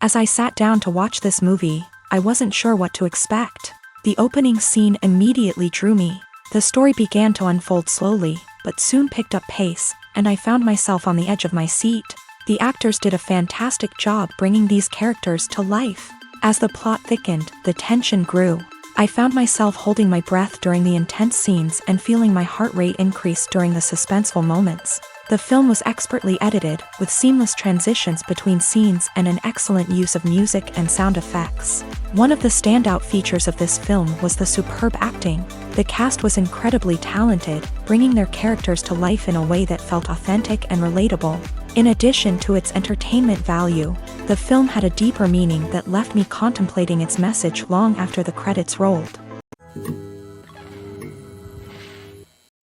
As I sat down to watch this movie, I wasn't sure what to expect. The opening scene immediately drew me. The story began to unfold slowly, but soon picked up pace, and I found myself on the edge of my seat. The actors did a fantastic job bringing these characters to life. As the plot thickened, the tension grew. I found myself holding my breath during the intense scenes and feeling my heart rate increase during the suspenseful moments. The film was expertly edited, with seamless transitions between scenes and an excellent use of music and sound effects. One of the standout features of this film was the superb acting. The cast was incredibly talented, bringing their characters to life in a way that felt authentic and relatable. In addition to its entertainment value, the film had a deeper meaning that left me contemplating its message long after the credits rolled.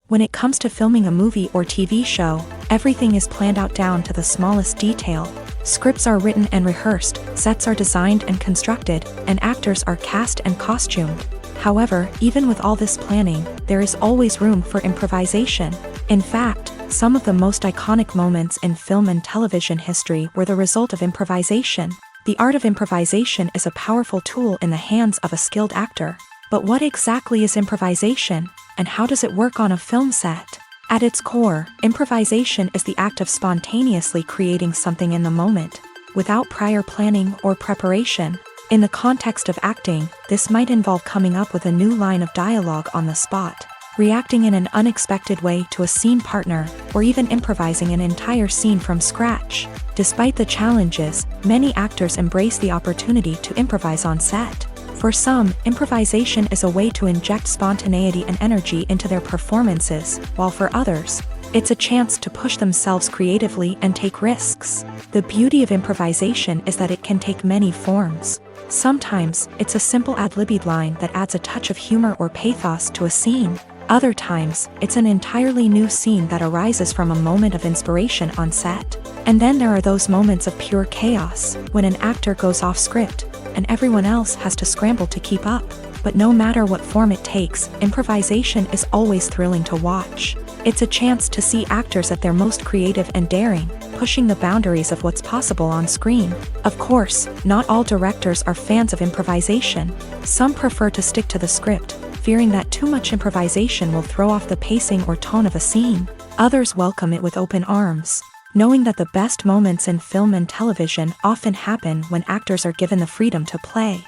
When it comes to filming a movie or TV show, everything is planned out down to the smallest detail. Scripts are written and rehearsed, sets are designed and constructed, and actors are cast and costumed. However, even with all this planning, there is always room for improvisation. In fact, some of the most iconic moments in film and television history were the result of improvisation. The art of improvisation is a powerful tool in the hands of a skilled actor. But what exactly is improvisation, and how does it work on a film set? At its core, improvisation is the act of spontaneously creating something in the moment, without prior planning or preparation. In the context of acting, this might involve coming up with a new line of dialogue on the spot, reacting in an unexpected way to a scene partner, or even improvising an entire scene from scratch. Despite the challenges, many actors embrace the opportunity to improvise on set. For some, improvisation is a way to inject spontaneity and energy into their performances, while for others, it's a chance to push themselves creatively and take risks. The beauty of improvisation is that it can take many forms. Sometimes, it's a simple ad-libbed line that adds a touch of humor or pathos to a scene. Other times, it's an entirely new scene that arises from a moment of inspiration on set. And then there are those moments of pure chaos, when an actor goes off script, and everyone else has to scramble to keep up. But no matter what form it takes, improvisation is always thrilling to watch. It's a chance to see actors at their most creative and daring, pushing the boundaries of what's possible on screen. Of course, not all directors are fans of improvisation. Some prefer to stick to the script, fearing that too much improvisation will throw off the pacing or tone of a scene. Others welcome it with open arms, knowing that the best moments in film and television often happen when actors are given the freedom to play.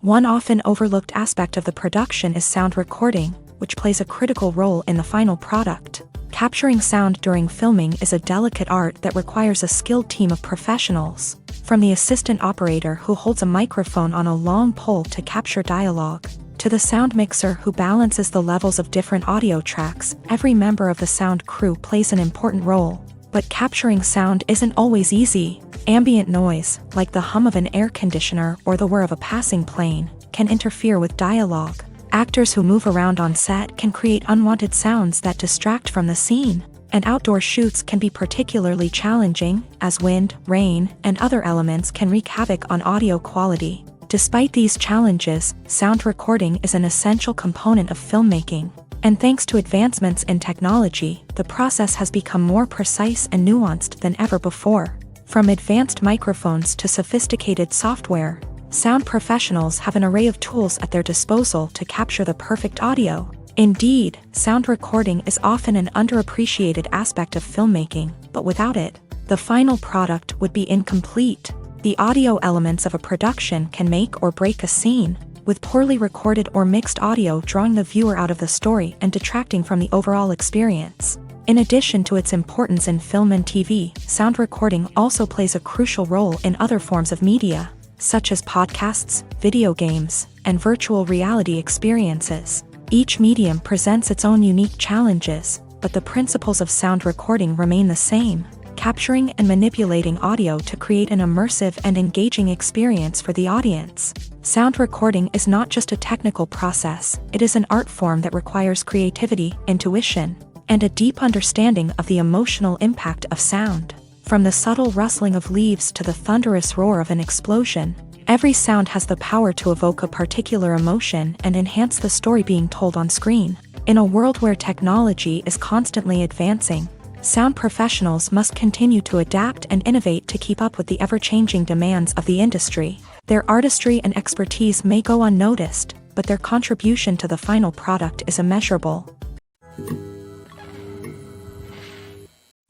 One often overlooked aspect of the production is sound recording, which plays a critical role in the final product. Capturing sound during filming is a delicate art that requires a skilled team of professionals. From the assistant operator who holds a microphone on a long pole to capture dialogue, to the sound mixer who balances the levels of different audio tracks, every member of the sound crew plays an important role. But capturing sound isn't always easy. Ambient noise, like the hum of an air conditioner or the whir of a passing plane, can interfere with dialogue. Actors who move around on set can create unwanted sounds that distract from the scene. And outdoor shoots can be particularly challenging, as wind, rain, and other elements can wreak havoc on audio quality. Despite these challenges, sound recording is an essential component of filmmaking. And thanks to advancements in technology, the process has become more precise and nuanced than ever before. From advanced microphones to sophisticated software, sound professionals have an array of tools at their disposal to capture the perfect audio. Indeed, sound recording is often an underappreciated aspect of filmmaking, but without it, the final product would be incomplete. The audio elements of a production can make or break a scene, with poorly recorded or mixed audio drawing the viewer out of the story and detracting from the overall experience. In addition to its importance in film and TV, sound recording also plays a crucial role in other forms of media, such as podcasts, video games, and virtual reality experiences. Each medium presents its own unique challenges, but the principles of sound recording remain the same: capturing and manipulating audio to create an immersive and engaging experience for the audience. Sound recording is not just a technical process, it is an art form that requires creativity, intuition, and a deep understanding of the emotional impact of sound. From the subtle rustling of leaves to the thunderous roar of an explosion, every sound has the power to evoke a particular emotion and enhance the story being told on screen. In a world where technology is constantly advancing, Sound professionals must continue to adapt and innovate to keep up with the ever-changing demands of the industry. Their artistry and expertise may go unnoticed, but their contribution to the final product is immeasurable.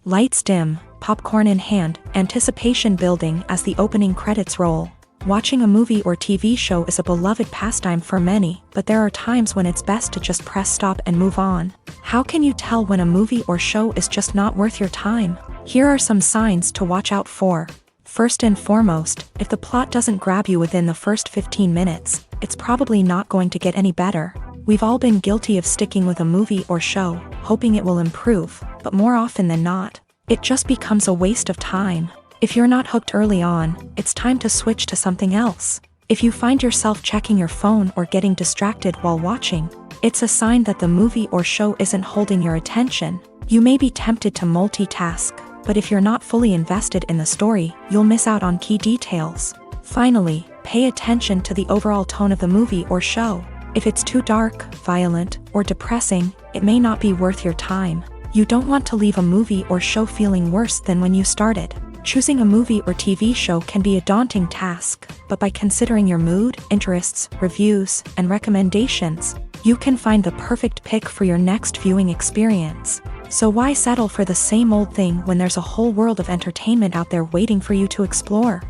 Lights dim, popcorn in hand, anticipation building as the opening credits roll. Watching a movie or TV show is a beloved pastime for many, but there are times when it's best to just press stop and move on. How can you tell when a movie or show is just not worth your time? Here are some signs to watch out for. First and foremost, if the plot doesn't grab you within the first 15 minutes, it's probably not going to get any better. We've all been guilty of sticking with a movie or show, hoping it will improve, but more often than not, it just becomes a waste of time. If you're not hooked early on, it's time to switch to something else. If you find yourself checking your phone or getting distracted while watching, it's a sign that the movie or show isn't holding your attention. You may be tempted to multitask, but if you're not fully invested in the story, you'll miss out on key details. Finally, pay attention to the overall tone of the movie or show. If it's too dark, violent, or depressing, it may not be worth your time. You don't want to leave a movie or show feeling worse than when you started. Choosing a movie or TV show can be a daunting task, but by considering your mood, interests, reviews, and recommendations, you can find the perfect pick for your next viewing experience. So why settle for the same old thing when there's a whole world of entertainment out there waiting for you to explore?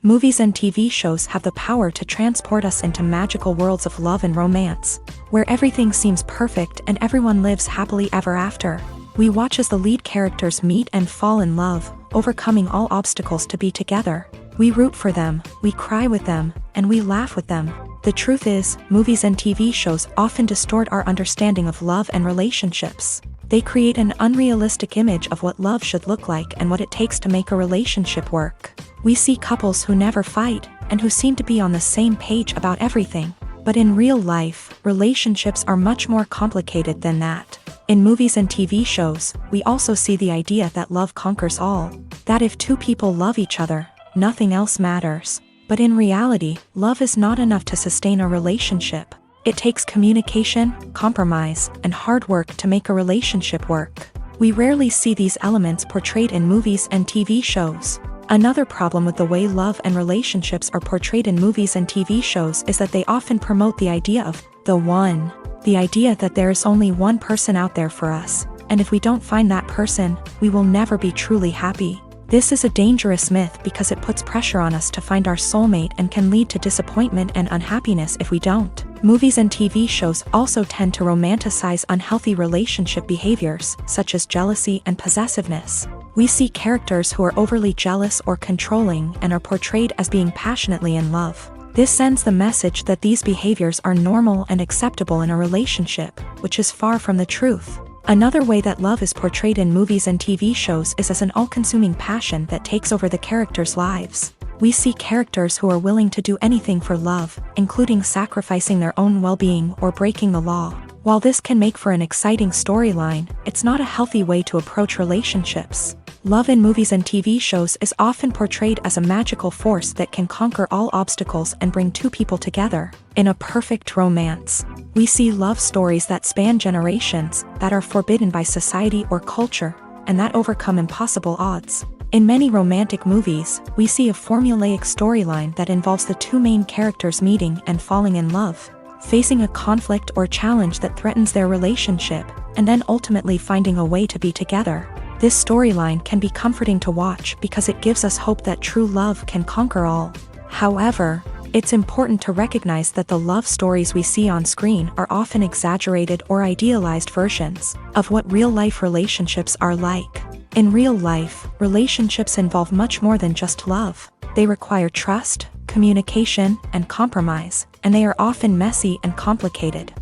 Movies and TV shows have the power to transport us into magical worlds of love and romance, where everything seems perfect and everyone lives happily ever after. We watch as the lead characters meet and fall in love, overcoming all obstacles to be together. We root for them, we cry with them, and we laugh with them. The truth is, movies and TV shows often distort our understanding of love and relationships. They create an unrealistic image of what love should look like and what it takes to make a relationship work. We see couples who never fight, and who seem to be on the same page about everything. But in real life, relationships are much more complicated than that. In movies and TV shows, we also see the idea that love conquers all. That if two people love each other, nothing else matters. But in reality, love is not enough to sustain a relationship. It takes communication, compromise, and hard work to make a relationship work. We rarely see these elements portrayed in movies and TV shows. Another problem with the way love and relationships are portrayed in movies and TV shows is that they often promote the idea of the one. The idea that there is only one person out there for us, and if we don't find that person, we will never be truly happy. This is a dangerous myth because it puts pressure on us to find our soulmate and can lead to disappointment and unhappiness if we don't. Movies and TV shows also tend to romanticize unhealthy relationship behaviors, such as jealousy and possessiveness. We see characters who are overly jealous or controlling and are portrayed as being passionately in love. This sends the message that these behaviors are normal and acceptable in a relationship, which is far from the truth. Another way that love is portrayed in movies and TV shows is as an all-consuming passion that takes over the characters' lives. We see characters who are willing to do anything for love, including sacrificing their own well-being or breaking the law. While this can make for an exciting storyline, it's not a healthy way to approach relationships. Love in movies and TV shows is often portrayed as a magical force that can conquer all obstacles and bring two people together. In a perfect romance, we see love stories that span generations, that are forbidden by society or culture, and that overcome impossible odds. In many romantic movies, we see a formulaic storyline that involves the two main characters meeting and falling in love, facing a conflict or challenge that threatens their relationship, and then ultimately finding a way to be together. This storyline can be comforting to watch because it gives us hope that true love can conquer all. However, it's important to recognize that the love stories we see on screen are often exaggerated or idealized versions of what real-life relationships are like. In real life, relationships involve much more than just love. They require trust, communication, and compromise, and they are often messy and complicated.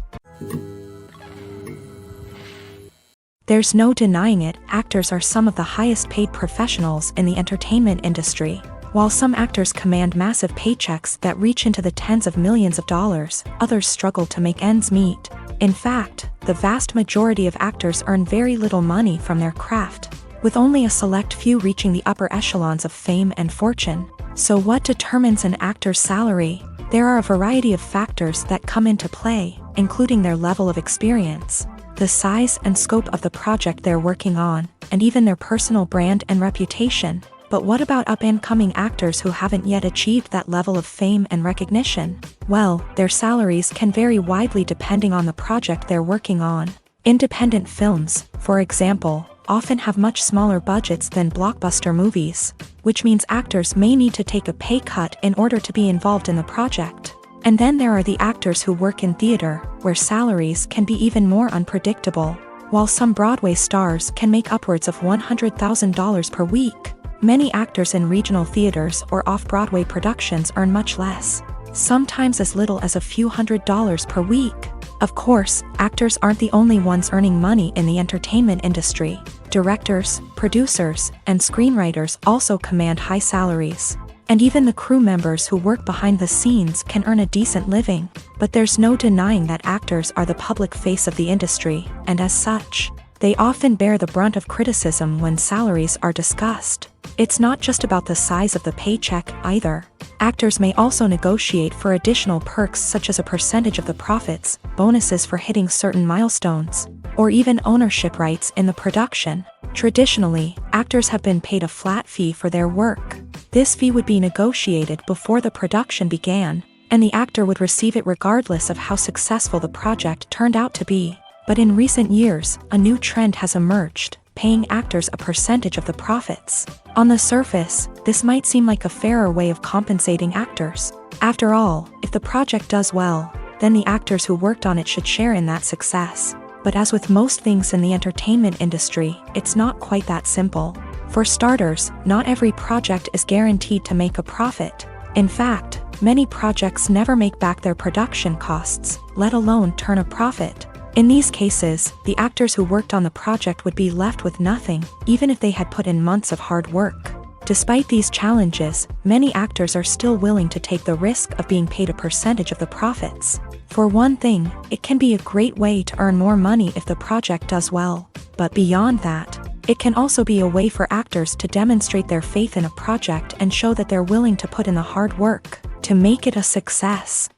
There's no denying it, actors are some of the highest paid professionals in the entertainment industry. While some actors command massive paychecks that reach into the tens of millions of dollars, others struggle to make ends meet. In fact, the vast majority of actors earn very little money from their craft, with only a select few reaching the upper echelons of fame and fortune. So what determines an actor's salary? There are a variety of factors that come into play, including their level of experience, the the size and scope of the project they're working on, and even their personal brand and reputation. But what about up-and-coming actors who haven't yet achieved that level of fame and recognition? Well, their salaries can vary widely depending on the project they're working on. Independent films, for example, often have much smaller budgets than blockbuster movies, which means actors may need to take a pay cut in order to be involved in the project. And then there are the actors who work in theater, where salaries can be even more unpredictable. While some Broadway stars can make upwards of $100,000 per week, many actors in regional theaters or off-Broadway productions earn much less, sometimes as little as a few $100s per week. Of course, actors aren't the only ones earning money in the entertainment industry. Directors, producers, and screenwriters also command high salaries. And even the crew members who work behind the scenes can earn a decent living. But there's no denying that actors are the public face of the industry, and as such, they often bear the brunt of criticism when salaries are discussed. It's not just about the size of the paycheck, either. Actors may also negotiate for additional perks such as a percentage of the profits, bonuses for hitting certain milestones, or even ownership rights in the production. Traditionally, actors have been paid a flat fee for their work. This fee would be negotiated before the production began, and the actor would receive it regardless of how successful the project turned out to be. But in recent years, a new trend has emerged, paying actors a percentage of the profits. On the surface, this might seem like a fairer way of compensating actors. After all, if the project does well, then the actors who worked on it should share in that success. But as with most things in the entertainment industry, it's not quite that simple. For starters, not every project is guaranteed to make a profit. In fact, many projects never make back their production costs, let alone turn a profit. In these cases, the actors who worked on the project would be left with nothing, even if they had put in months of hard work. Despite these challenges, many actors are still willing to take the risk of being paid a percentage of the profits. For one thing, it can be a great way to earn more money if the project does well. But beyond that, it can also be a way for actors to demonstrate their faith in a project and show that they're willing to put in the hard work to make it a success.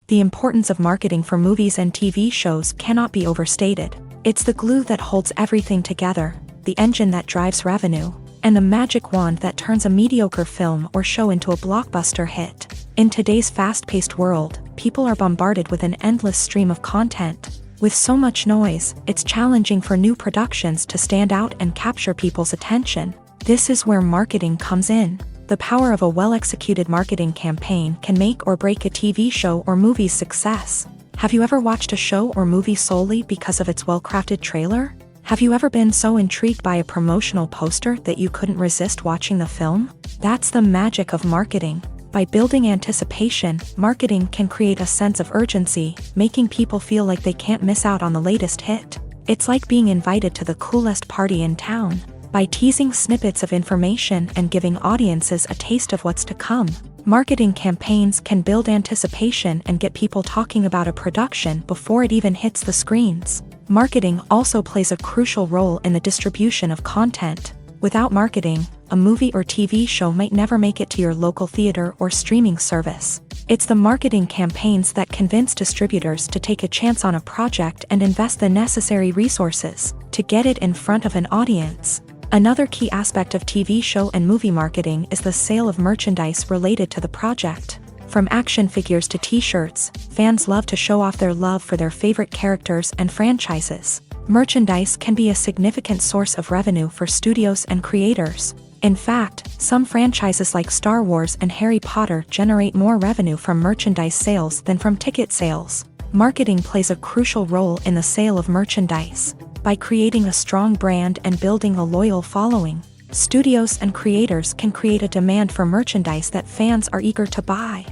The importance of marketing for movies and TV shows cannot be overstated. It's the glue that holds everything together, the engine that drives revenue, and the magic wand that turns a mediocre film or show into a blockbuster hit. In today's fast-paced world, people are bombarded with an endless stream of content. With so much noise, it's challenging for new productions to stand out and capture people's attention. This is where marketing comes in. The power of a well-executed marketing campaign can make or break a TV show or movie's success. Have you ever watched a show or movie solely because of its well-crafted trailer? Have you ever been so intrigued by a promotional poster that you couldn't resist watching the film? That's the magic of marketing. By building anticipation, marketing can create a sense of urgency, making people feel like they can't miss out on the latest hit. It's like being invited to the coolest party in town. By teasing snippets of information and giving audiences a taste of what's to come, marketing campaigns can build anticipation and get people talking about a production before it even hits the screens. Marketing also plays a crucial role in the distribution of content. Without marketing, a movie or TV show might never make it to your local theater or streaming service. It's the marketing campaigns that convince distributors to take a chance on a project and invest the necessary resources to get it in front of an audience. Another key aspect of TV show and movie marketing is the sale of merchandise related to the project. From action figures to t-shirts, fans love to show off their love for their favorite characters and franchises. Merchandise can be a significant source of revenue for studios and creators. In fact, some franchises like Star Wars and Harry Potter generate more revenue from merchandise sales than from ticket sales. Marketing plays a crucial role in the sale of merchandise. By creating a strong brand and building a loyal following, studios and creators can create a demand for merchandise that fans are eager to buy.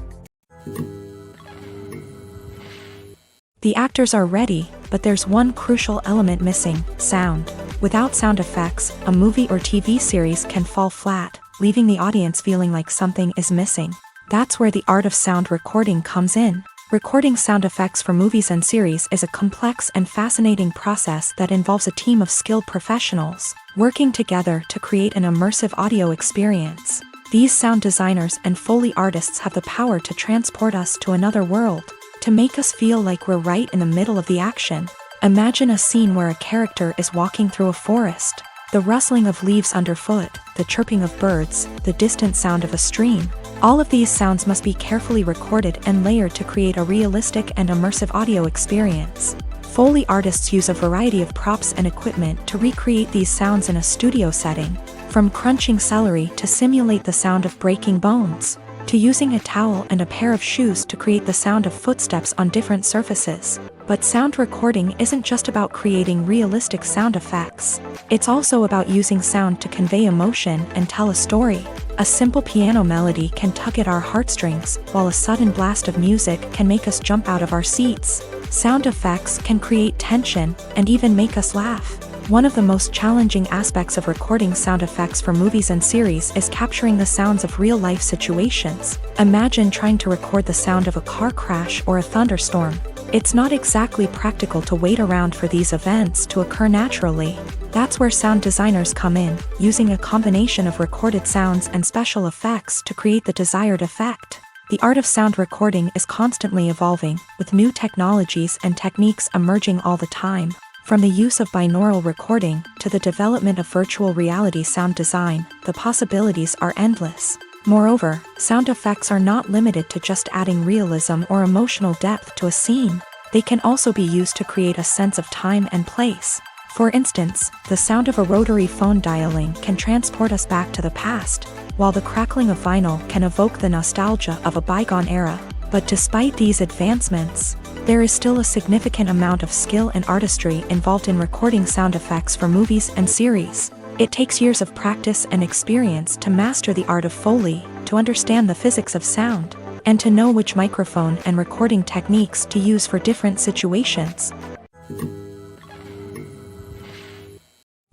The actors are ready, but there's one crucial element missing: sound. Without sound effects, a movie or TV series can fall flat, leaving the audience feeling like something is missing. That's where the art of sound recording comes in. Recording sound effects for movies and series is a complex and fascinating process that involves a team of skilled professionals working together to create an immersive audio experience. These sound designers and Foley artists have the power to transport us to another world. to make us feel like we're right in the middle of the action. Imagine a scene where a character is walking through a forest. The rustling of leaves underfoot, the chirping of birds, the distant sound of a stream. All of these sounds must be carefully recorded and layered to create a realistic and immersive audio experience. Foley artists use a variety of props and equipment to recreate these sounds in a studio setting, from crunching celery to simulate the sound of breaking bones, to using a towel and a pair of shoes to create the sound of footsteps on different surfaces. But sound recording isn't just about creating realistic sound effects. It's also about using sound to convey emotion and tell a story. A simple piano melody can tug at our heartstrings, while a sudden blast of music can make us jump out of our seats. Sound effects can create tension and even make us laugh. One of the most challenging aspects of recording sound effects for movies and series is capturing the sounds of real-life situations. Imagine trying to record the sound of a car crash or a thunderstorm. It's not exactly practical to wait around for these events to occur naturally. That's where sound designers come in, using a combination of recorded sounds and special effects to create the desired effect. The art of sound recording is constantly evolving, with new technologies and techniques emerging all the time. From the use of binaural recording to the development of virtual reality sound design, the possibilities are endless. Moreover, sound effects are not limited to just adding realism or emotional depth to a scene. They can also be used to create a sense of time and place. For instance, the sound of a rotary phone dialing can transport us back to the past, while the crackling of vinyl can evoke the nostalgia of a bygone era. But despite these advancements, there is still a significant amount of skill and artistry involved in recording sound effects for movies and series. It takes years of practice and experience to master the art of Foley, to understand the physics of sound, and to know which microphone and recording techniques to use for different situations.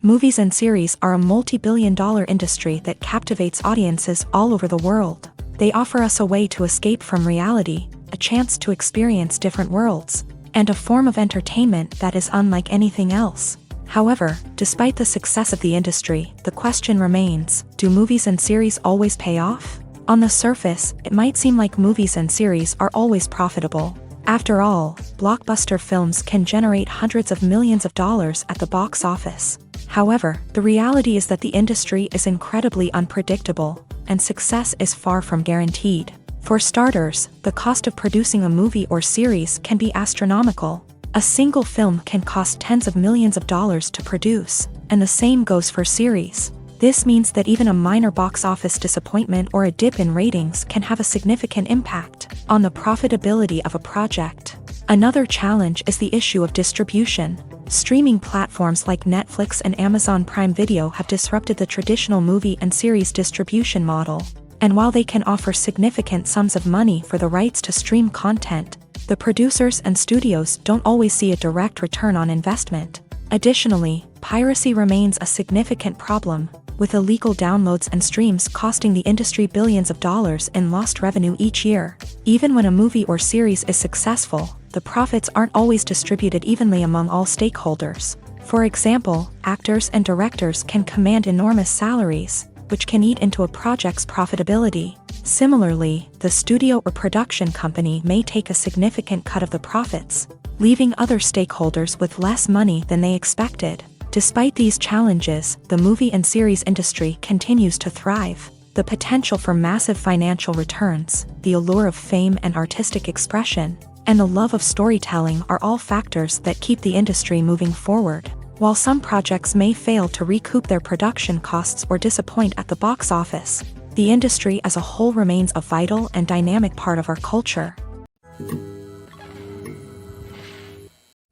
Movies and series are a multi-billion-dollar industry that captivates audiences all over the world. They offer us a way to escape from reality, a chance to experience different worlds, and a form of entertainment that is unlike anything else. However, despite the success of the industry, the question remains, do movies and series always pay off? On the surface, it might seem like movies and series are always profitable. After all, blockbuster films can generate hundreds of millions of dollars at the box office. However, the reality is that the industry is incredibly unpredictable, and success is far from guaranteed. For starters, the cost of producing a movie or series can be astronomical. A single film can cost tens of millions of dollars to produce, and the same goes for series. This means that even a minor box office disappointment or a dip in ratings can have a significant impact on the profitability of a project. Another challenge is the issue of distribution. Streaming platforms like Netflix and Amazon Prime Video have disrupted the traditional movie and series distribution model. And while they can offer significant sums of money for the rights to stream content, the producers and studios don't always see a direct return on investment. Additionally, piracy remains a significant problem, with illegal downloads and streams costing the industry billions of dollars in lost revenue each year. Even when a movie or series is successful, the profits aren't always distributed evenly among all stakeholders. For example, actors and directors can command enormous salaries, which can eat into a project's profitability. Similarly, the studio or production company may take a significant cut of the profits, leaving other stakeholders with less money than they expected. Despite these challenges, the movie and series industry continues to thrive. The potential for massive financial returns, the allure of fame and artistic expression, and the love of storytelling are all factors that keep the industry moving forward. While some projects may fail to recoup their production costs or disappoint at the box office, the industry as a whole remains a vital and dynamic part of our culture.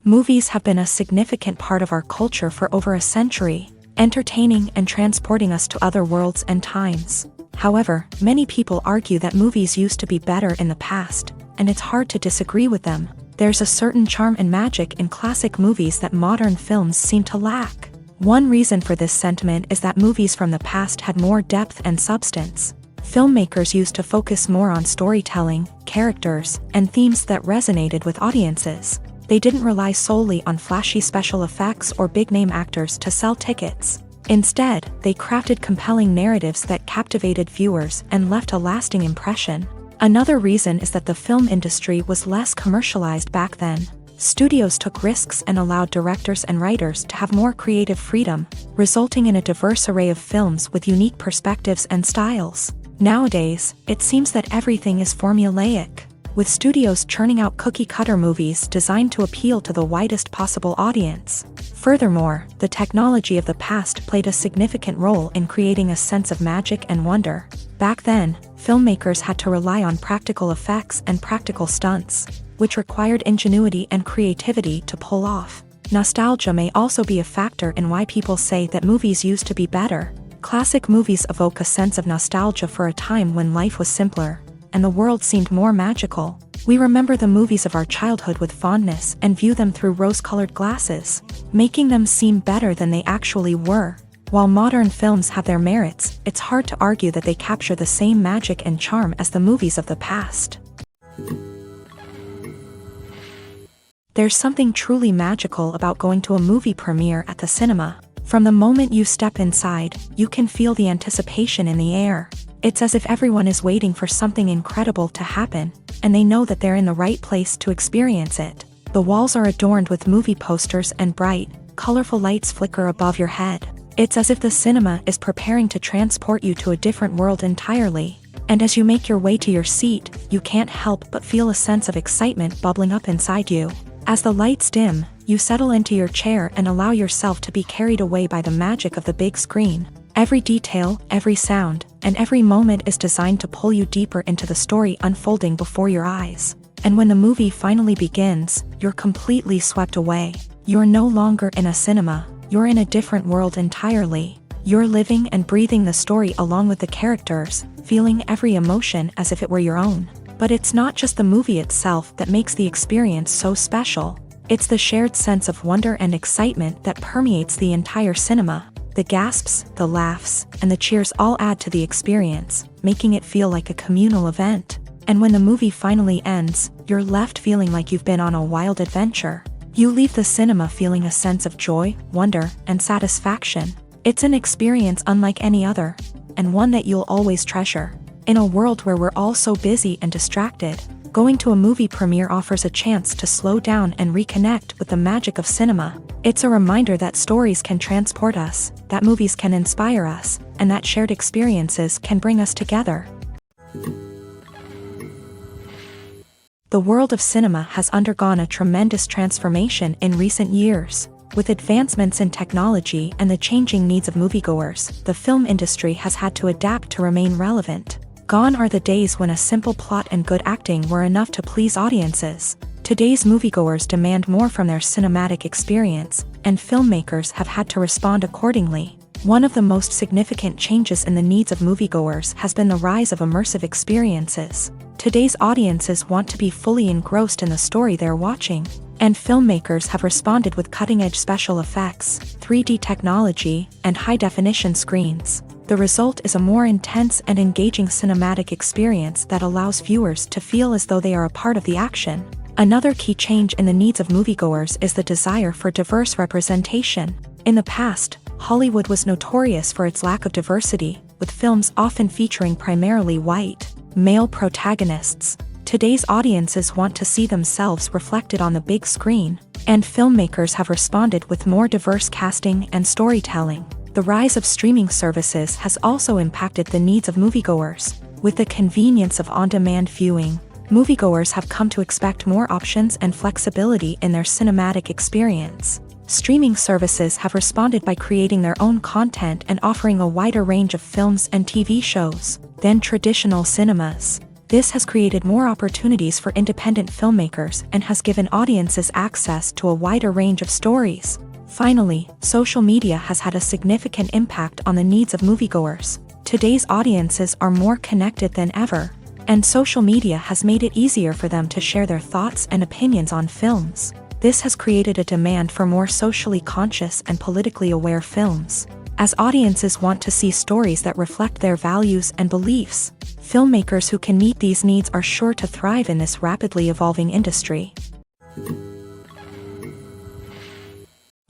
Movies have been a significant part of our culture for over a century, entertaining and transporting us to other worlds and times. However, many people argue that movies used to be better in the past, and it's hard to disagree with them. There's a certain charm and magic in classic movies that modern films seem to lack. One reason for this sentiment is that movies from the past had more depth and substance. Filmmakers used to focus more on storytelling, characters, and themes that resonated with audiences. They didn't rely solely on flashy special effects or big-name actors to sell tickets. Instead, they crafted compelling narratives that captivated viewers and left a lasting impression. Another reason is that the film industry was less commercialized back then. Studios took risks and allowed directors and writers to have more creative freedom, resulting in a diverse array of films with unique perspectives and styles. Nowadays, it seems that everything is formulaic, with studios churning out cookie-cutter movies designed to appeal to the widest possible audience. Furthermore, the technology of the past played a significant role in creating a sense of magic and wonder. Back then, filmmakers had to rely on practical effects and practical stunts, which required ingenuity and creativity to pull off. Nostalgia may also be a factor in why people say that movies used to be better. Classic movies evoke a sense of nostalgia for a time when life was simpler, and the world seemed more magical. We remember the movies of our childhood with fondness and view them through rose-colored glasses, making them seem better than they actually were. While modern films have their merits, it's hard to argue that they capture the same magic and charm as the movies of the past. There's something truly magical about going to a movie premiere at the cinema. From the moment you step inside, you can feel the anticipation in the air. It's as if everyone is waiting for something incredible to happen, and they know that they're in the right place to experience it. The walls are adorned with movie posters and bright, colorful lights flicker above your head. It's as if the cinema is preparing to transport you to a different world entirely. And as you make your way to your seat, you can't help but feel a sense of excitement bubbling up inside you. As the lights dim, you settle into your chair and allow yourself to be carried away by the magic of the big screen. Every detail, every sound, and every moment is designed to pull you deeper into the story unfolding before your eyes. And when the movie finally begins, you're completely swept away. You're no longer in a cinema, you're in a different world entirely. You're living and breathing the story along with the characters, feeling every emotion as if it were your own. But it's not just the movie itself that makes the experience so special. It's the shared sense of wonder and excitement that permeates the entire cinema. The gasps, the laughs, and the cheers all add to the experience, making it feel like a communal event. And when the movie finally ends, you're left feeling like you've been on a wild adventure. You leave the cinema feeling a sense of joy, wonder, and satisfaction. It's an experience unlike any other, and one that you'll always treasure. In a world where we're all so busy and distracted, going to a movie premiere offers a chance to slow down and reconnect with the magic of cinema. It's a reminder that stories can transport us, that movies can inspire us, and that shared experiences can bring us together. The world of cinema has undergone a tremendous transformation in recent years. With advancements in technology and the changing needs of moviegoers, the film industry has had to adapt to remain relevant. Gone are the days when a simple plot and good acting were enough to please audiences. Today's moviegoers demand more from their cinematic experience, and filmmakers have had to respond accordingly. One of the most significant changes in the needs of moviegoers has been the rise of immersive experiences. Today's audiences want to be fully engrossed in the story they're watching, and filmmakers have responded with cutting-edge special effects, 3D technology, and high-definition screens. The result is a more intense and engaging cinematic experience that allows viewers to feel as though they are a part of the action. Another key change in the needs of moviegoers is the desire for diverse representation. In the past, Hollywood was notorious for its lack of diversity, with films often featuring primarily white, male protagonists. Today's audiences want to see themselves reflected on the big screen, and filmmakers have responded with more diverse casting and storytelling. The rise of streaming services has also impacted the needs of moviegoers. With the convenience of on-demand viewing, moviegoers have come to expect more options and flexibility in their cinematic experience. Streaming services have responded by creating their own content and offering a wider range of films and TV shows than traditional cinemas. This has created more opportunities for independent filmmakers and has given audiences access to a wider range of stories. Finally, social media has had a significant impact on the needs of moviegoers. Today's audiences are more connected than ever, and social media has made it easier for them to share their thoughts and opinions on films. This has created a demand for more socially conscious and politically aware films. As audiences want to see stories that reflect their values and beliefs, filmmakers who can meet these needs are sure to thrive in this rapidly evolving industry.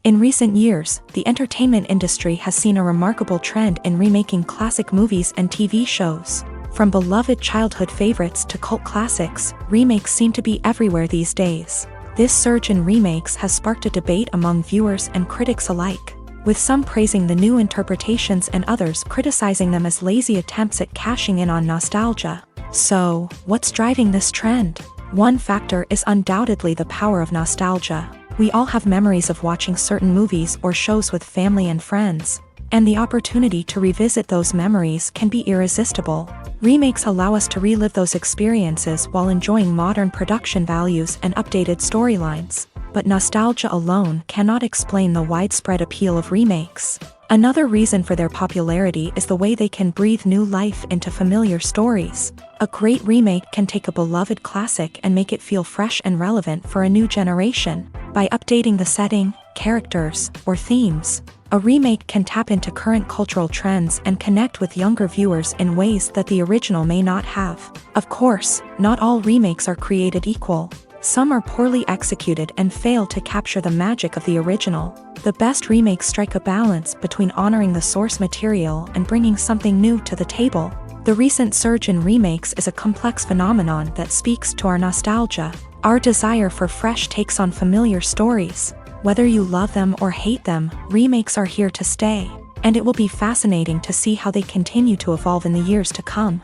In recent years, the entertainment industry has seen a remarkable trend in remaking classic movies and TV shows. From beloved childhood favorites to cult classics, remakes seem to be everywhere these days. This surge in remakes has sparked a debate among viewers and critics alike, with some praising the new interpretations and others criticizing them as lazy attempts at cashing in on nostalgia. So, what's driving this trend? One factor is undoubtedly the power of nostalgia. We all have memories of watching certain movies or shows with family and friends, and the opportunity to revisit those memories can be irresistible. Remakes allow us to relive those experiences while enjoying modern production values and updated storylines. But nostalgia alone cannot explain the widespread appeal of remakes. Another reason for their popularity is the way they can breathe new life into familiar stories. A great remake can take a beloved classic and make it feel fresh and relevant for a new generation. By updating the setting, characters, or themes, a remake can tap into current cultural trends and connect with younger viewers in ways that the original may not have. Of course, not all remakes are created equal. Some are poorly executed and fail to capture the magic of the original. The best remakes strike a balance between honoring the source material and bringing something new to the table. The recent surge in remakes is a complex phenomenon that speaks to our nostalgia, our desire for fresh takes on familiar stories. Whether you love them or hate them, remakes are here to stay, and it will be fascinating to see how they continue to evolve in the years to come.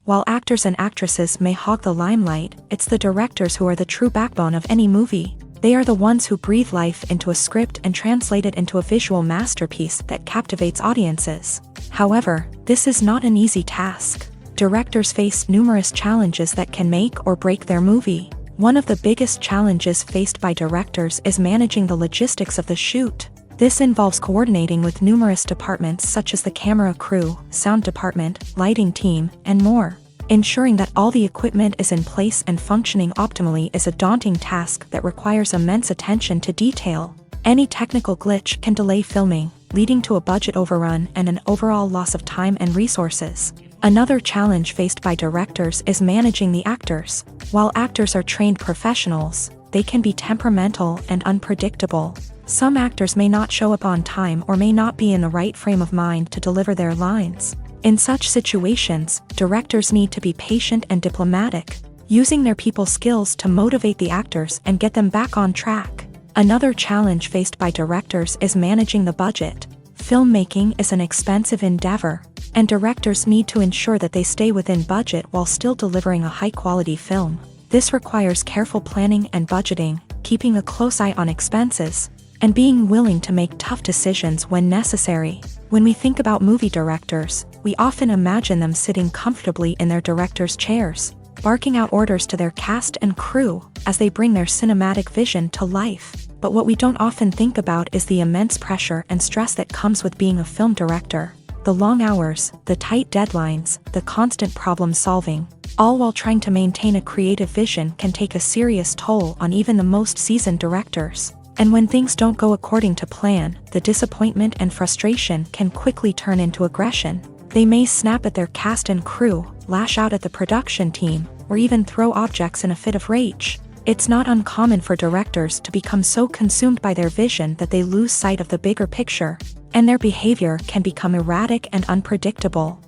While actors and actresses may hog the limelight, it's the directors who are the true backbone of any movie. They are the ones who breathe life into a script and translate it into a visual masterpiece that captivates audiences. However, this is not an easy task. Directors face numerous challenges that can make or break their movie. One of the biggest challenges faced by directors is managing the logistics of the shoot. This involves coordinating with numerous departments such as the camera crew, sound department, lighting team, and more. Ensuring that all the equipment is in place and functioning optimally is a daunting task that requires immense attention to detail. Any technical glitch can delay filming, leading to a budget overrun and an overall loss of time and resources. Another challenge faced by directors is managing the actors. While actors are trained professionals, they can be temperamental and unpredictable. Some actors may not show up on time or may not be in the right frame of mind to deliver their lines. In such situations, directors need to be patient and diplomatic, using their people skills to motivate the actors and get them back on track. Another challenge faced by directors is managing the budget. Filmmaking is an expensive endeavor, and directors need to ensure that they stay within budget while still delivering a high-quality film. This requires careful planning and budgeting, keeping a close eye on expenses, and being willing to make tough decisions when necessary. When we think about movie directors, we often imagine them sitting comfortably in their director's chairs, barking out orders to their cast and crew as they bring their cinematic vision to life. But what we don't often think about is the immense pressure and stress that comes with being a film director. The long hours, the tight deadlines, the constant problem solving, all while trying to maintain a creative vision can take a serious toll on even the most seasoned directors. And when things don't go according to plan, the disappointment and frustration can quickly turn into aggression. They may snap at their cast and crew, lash out at the production team, or even throw objects in a fit of rage. It's not uncommon for directors to become so consumed by their vision that they lose sight of the bigger picture, and their behavior can become erratic and unpredictable.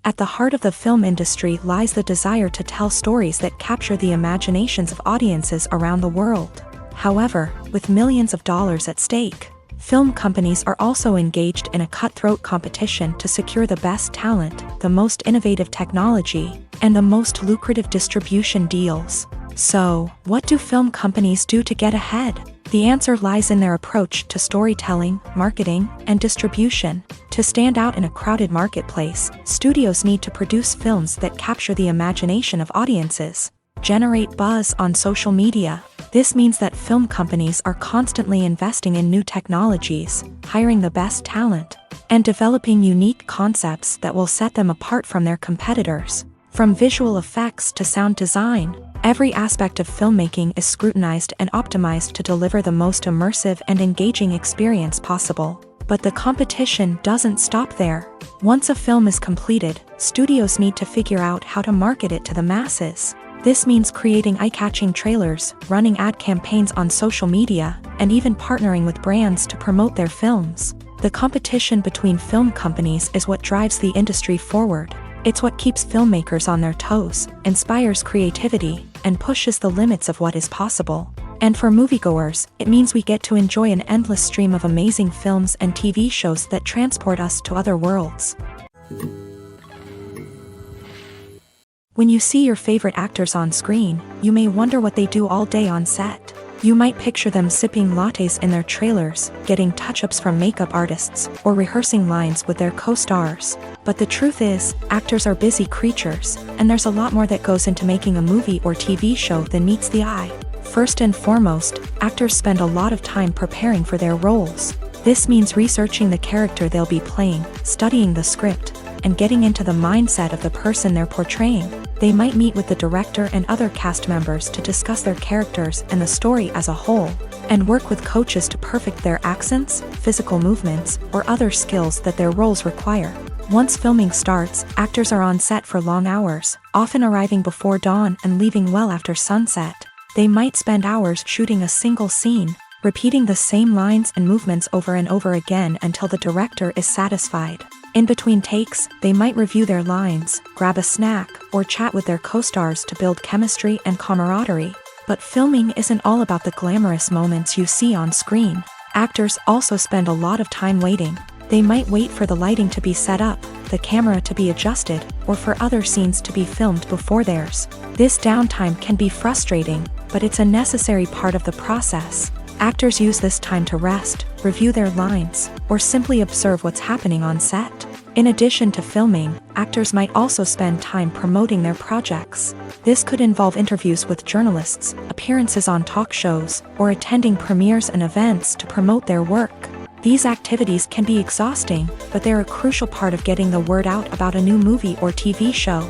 At the heart of the film industry lies the desire to tell stories that capture the imaginations of audiences around the world. However, with millions of dollars at stake, film companies are also engaged in a cutthroat competition to secure the best talent, the most innovative technology, and the most lucrative distribution deals. So, what do film companies do to get ahead? The answer lies in their approach to storytelling, marketing, and distribution. To stand out in a crowded marketplace, studios need to produce films that capture the imagination of audiences, generate buzz on social media. This means that film companies are constantly investing in new technologies, hiring the best talent, and developing unique concepts that will set them apart from their competitors. From visual effects to sound design, every aspect of filmmaking is scrutinized and optimized to deliver the most immersive and engaging experience possible. But the competition doesn't stop there. Once a film is completed, studios need to figure out how to market it to the masses. This means creating eye-catching trailers, running ad campaigns on social media, and even partnering with brands to promote their films. The competition between film companies is what drives the industry forward. It's what keeps filmmakers on their toes, inspires creativity, and pushes the limits of what is possible. And for moviegoers, it means we get to enjoy an endless stream of amazing films and TV shows that transport us to other worlds. When you see your favorite actors on screen, you may wonder what they do all day on set. You might picture them sipping lattes in their trailers, getting touch-ups from makeup artists, or rehearsing lines with their co-stars. But the truth is, actors are busy creatures, and there's a lot more that goes into making a movie or TV show than meets the eye. First and foremost, actors spend a lot of time preparing for their roles. This means researching the character they'll be playing, studying the script, and getting into the mindset of the person they're portraying. They might meet with the director and other cast members to discuss their characters and the story as a whole, and work with coaches to perfect their accents, physical movements, or other skills that their roles require. Once filming starts, actors are on set for long hours, often arriving before dawn and leaving well after sunset. They might spend hours shooting a single scene, repeating the same lines and movements over and over again until the director is satisfied. In between takes, they might review their lines, grab a snack, or chat with their co-stars to build chemistry and camaraderie. But filming isn't all about the glamorous moments you see on screen. Actors also spend a lot of time waiting. They might wait for the lighting to be set up, the camera to be adjusted, or for other scenes to be filmed before theirs. This downtime can be frustrating, but it's a necessary part of the process. Actors use this time to rest, review their lines, or simply observe what's happening on set. In addition to filming, actors might also spend time promoting their projects. This could involve interviews with journalists, appearances on talk shows, or attending premieres and events to promote their work. These activities can be exhausting, but they're a crucial part of getting the word out about a new movie or TV show.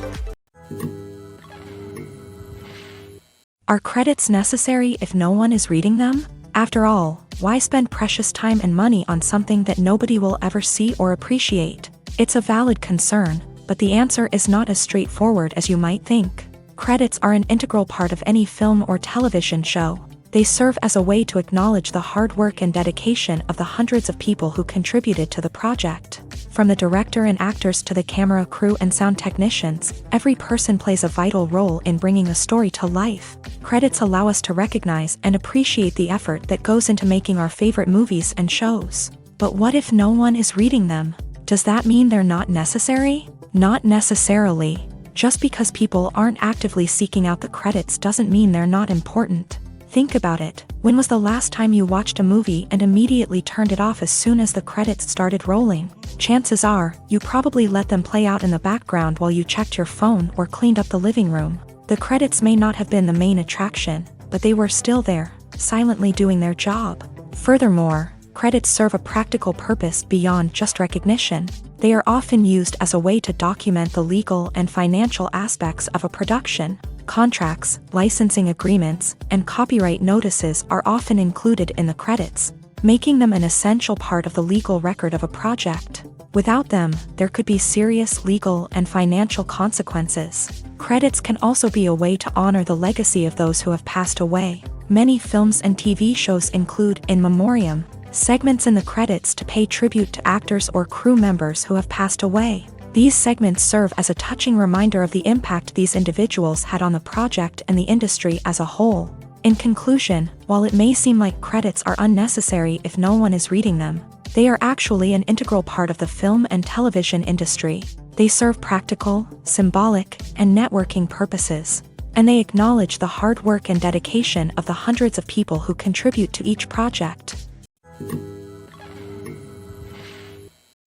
Are credits necessary if no one is reading them? After all, why spend precious time and money on something that nobody will ever see or appreciate? It's a valid concern, but the answer is not as straightforward as you might think. Credits are an integral part of any film or television show. They serve as a way to acknowledge the hard work and dedication of the hundreds of people who contributed to the project. From the director and actors to the camera crew and sound technicians, every person plays a vital role in bringing a story to life. Credits allow us to recognize and appreciate the effort that goes into making our favorite movies and shows. But what if no one is reading them? Does that mean they're not necessary? Not necessarily. Just because people aren't actively seeking out the credits doesn't mean they're not important. Think about it. When was the last time you watched a movie and immediately turned it off as soon as the credits started rolling? Chances are, you probably let them play out in the background while you checked your phone or cleaned up the living room. The credits may not have been the main attraction, but they were still there, silently doing their job. Furthermore, credits serve a practical purpose beyond just recognition. They are often used as a way to document the legal and financial aspects of a production. Contracts, licensing agreements, and copyright notices are often included in the credits, making them an essential part of the legal record of a project. Without them, there could be serious legal and financial consequences. Credits can also be a way to honor the legacy of those who have passed away. Many films and TV shows include in memoriam segments in the credits to pay tribute to actors or crew members who have passed away. These segments serve as a touching reminder of the impact these individuals had on the project and the industry as a whole. In conclusion, while it may seem like credits are unnecessary if no one is reading them, they are actually an integral part of the film and television industry. They serve practical, symbolic, and networking purposes, and they acknowledge the hard work and dedication of the hundreds of people who contribute to each project.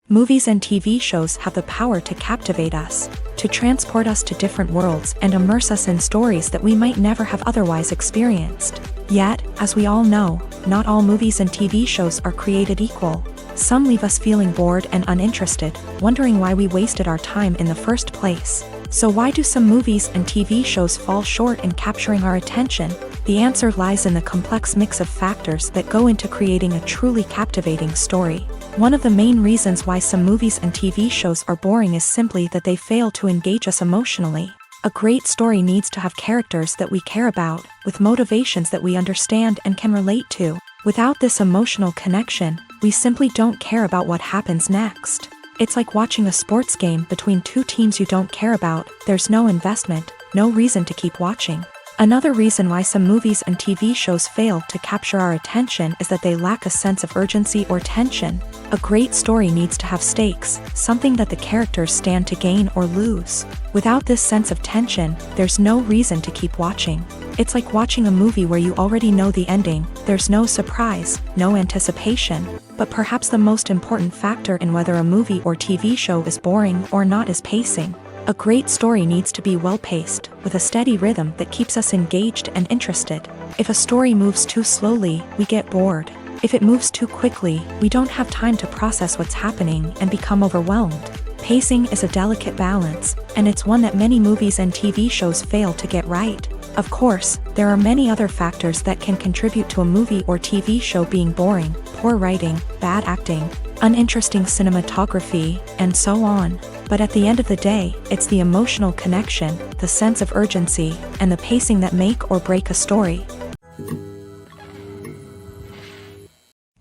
Movies and TV shows have the power to captivate us, to transport us to different worlds and immerse us in stories that we might never have otherwise experienced. Yet, as we all know, not all movies and TV shows are created equal. Some leave us feeling bored and uninterested, wondering why we wasted our time in the first place. So why do some movies and TV shows fall short in capturing our attention? The answer lies in the complex mix of factors that go into creating a truly captivating story. One of the main reasons why some movies and TV shows are boring is simply that they fail to engage us emotionally. A great story needs to have characters that we care about, with motivations that we understand and can relate to. Without this emotional connection, we simply don't care about what happens next. It's like watching a sports game between two teams you don't care about. There's no investment, no reason to keep watching. Another reason why some movies and TV shows fail to capture our attention is that they lack a sense of urgency or tension. A great story needs to have stakes, something that the characters stand to gain or lose. Without this sense of tension, there's no reason to keep watching. It's like watching a movie where you already know the ending. There's no surprise, no anticipation. But perhaps the most important factor in whether a movie or TV show is boring or not is pacing. A great story needs to be well-paced, with a steady rhythm that keeps us engaged and interested. If a story moves too slowly, we get bored. If it moves too quickly, we don't have time to process what's happening and become overwhelmed. Pacing is a delicate balance, and it's one that many movies and TV shows fail to get right. Of course, there are many other factors that can contribute to a movie or TV show being boring: poor writing, bad acting, uninteresting cinematography, and so on. But at the end of the day, it's the emotional connection, the sense of urgency, and the pacing that make or break a story.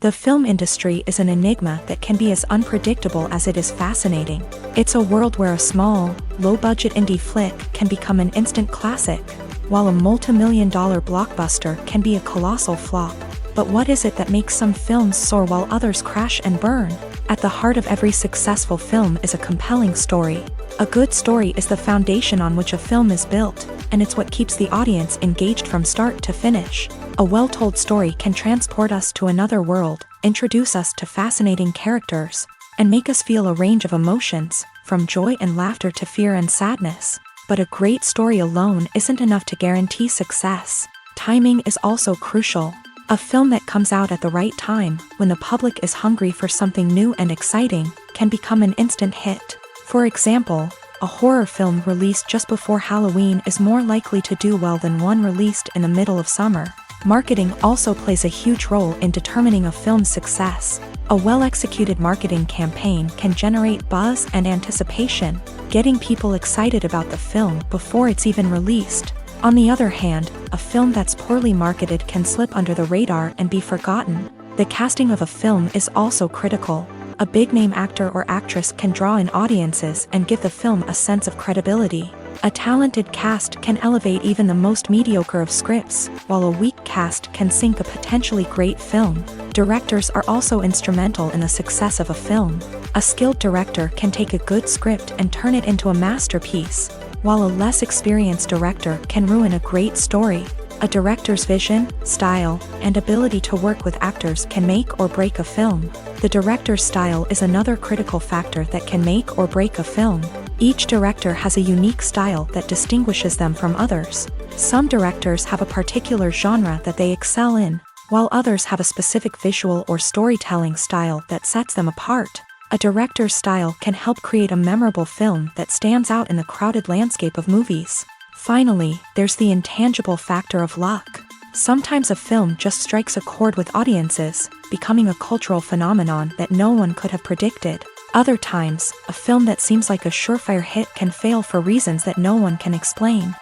The film industry is an enigma that can be as unpredictable as it is fascinating. It's a world where a small, low-budget indie flick can become an instant classic, while a multi-million-dollar blockbuster can be a colossal flop. But what is it that makes some films soar while others crash and burn? At the heart of every successful film is a compelling story. A good story is the foundation on which a film is built, and it's what keeps the audience engaged from start to finish. A well-told story can transport us to another world, introduce us to fascinating characters, and make us feel a range of emotions, from joy and laughter to fear and sadness. But a great story alone isn't enough to guarantee success. Timing is also crucial. A film that comes out at the right time, when the public is hungry for something new and exciting, can become an instant hit. For example, a horror film released just before Halloween is more likely to do well than one released in the middle of summer. Marketing also plays a huge role in determining a film's success. A well-executed marketing campaign can generate buzz and anticipation, getting people excited about the film before it's even released. On the other hand, a film that's poorly marketed can slip under the radar and be forgotten. The casting of a film is also critical. A big-name actor or actress can draw in audiences and give the film a sense of credibility. A talented cast can elevate even the most mediocre of scripts, while a weak cast can sink a potentially great film. Directors are also instrumental in the success of a film. A skilled director can take a good script and turn it into a masterpiece, while a less experienced director can ruin a great story. A director's vision, style, and ability to work with actors can make or break a film. The director's style is another critical factor that can make or break a film. Each director has a unique style that distinguishes them from others. Some directors have a particular genre that they excel in, while others have a specific visual or storytelling style that sets them apart. A director's style can help create a memorable film that stands out in the crowded landscape of movies. Finally, there's the intangible factor of luck. Sometimes a film just strikes a chord with audiences, becoming a cultural phenomenon that no one could have predicted. Other times, a film that seems like a surefire hit can fail for reasons that no one can explain.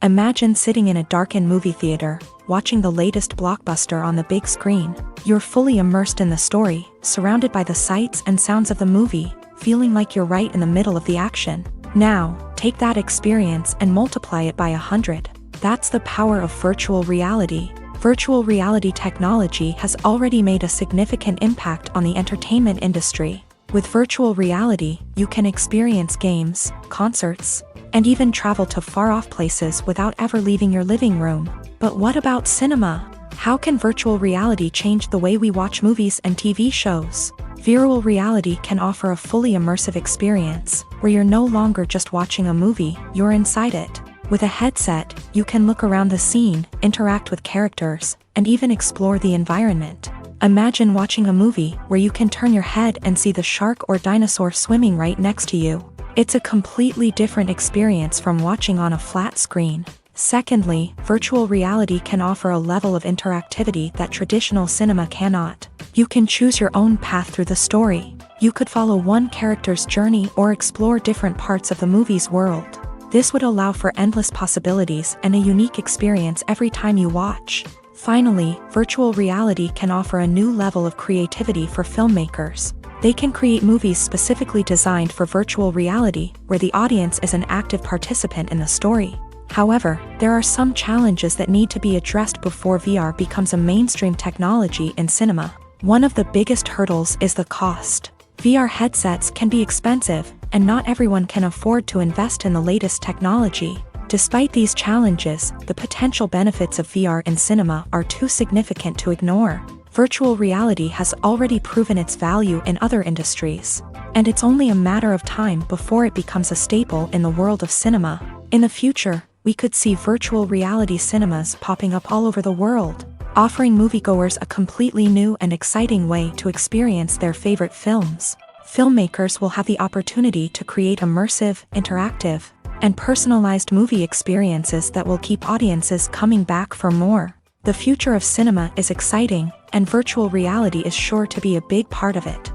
Imagine sitting in a darkened movie theater, watching the latest blockbuster on the big screen. You're fully immersed in the story, surrounded by the sights and sounds of the movie, feeling like you're right in the middle of the action. Now, take that experience and multiply it by 100. That's the power of virtual reality. Virtual reality technology has already made a significant impact on the entertainment industry. With virtual reality, you can experience games, concerts, and even travel to far-off places without ever leaving your living room. But what about cinema? How can virtual reality change the way we watch movies and TV shows? Virtual reality can offer a fully immersive experience, where you're no longer just watching a movie, you're inside it. With a headset, you can look around the scene, interact with characters, and even explore the environment. Imagine watching a movie where you can turn your head and see the shark or dinosaur swimming right next to you. It's a completely different experience from watching on a flat screen. Secondly, virtual reality can offer a level of interactivity that traditional cinema cannot. You can choose your own path through the story. You could follow one character's journey or explore different parts of the movie's world. This would allow for endless possibilities and a unique experience every time you watch. Finally, virtual reality can offer a new level of creativity for filmmakers. They can create movies specifically designed for virtual reality, where the audience is an active participant in the story. However, there are some challenges that need to be addressed before VR becomes a mainstream technology in cinema. One of the biggest hurdles is the cost. VR headsets can be expensive, and not everyone can afford to invest in the latest technology. Despite these challenges, the potential benefits of VR in cinema are too significant to ignore. Virtual reality has already proven its value in other industries, and it's only a matter of time before it becomes a staple in the world of cinema. In the future, we could see virtual reality cinemas popping up all over the world, offering moviegoers a completely new and exciting way to experience their favorite films. Filmmakers will have the opportunity to create immersive, interactive, and personalized movie experiences that will keep audiences coming back for more. The future of cinema is exciting, and virtual reality is sure to be a big part of it.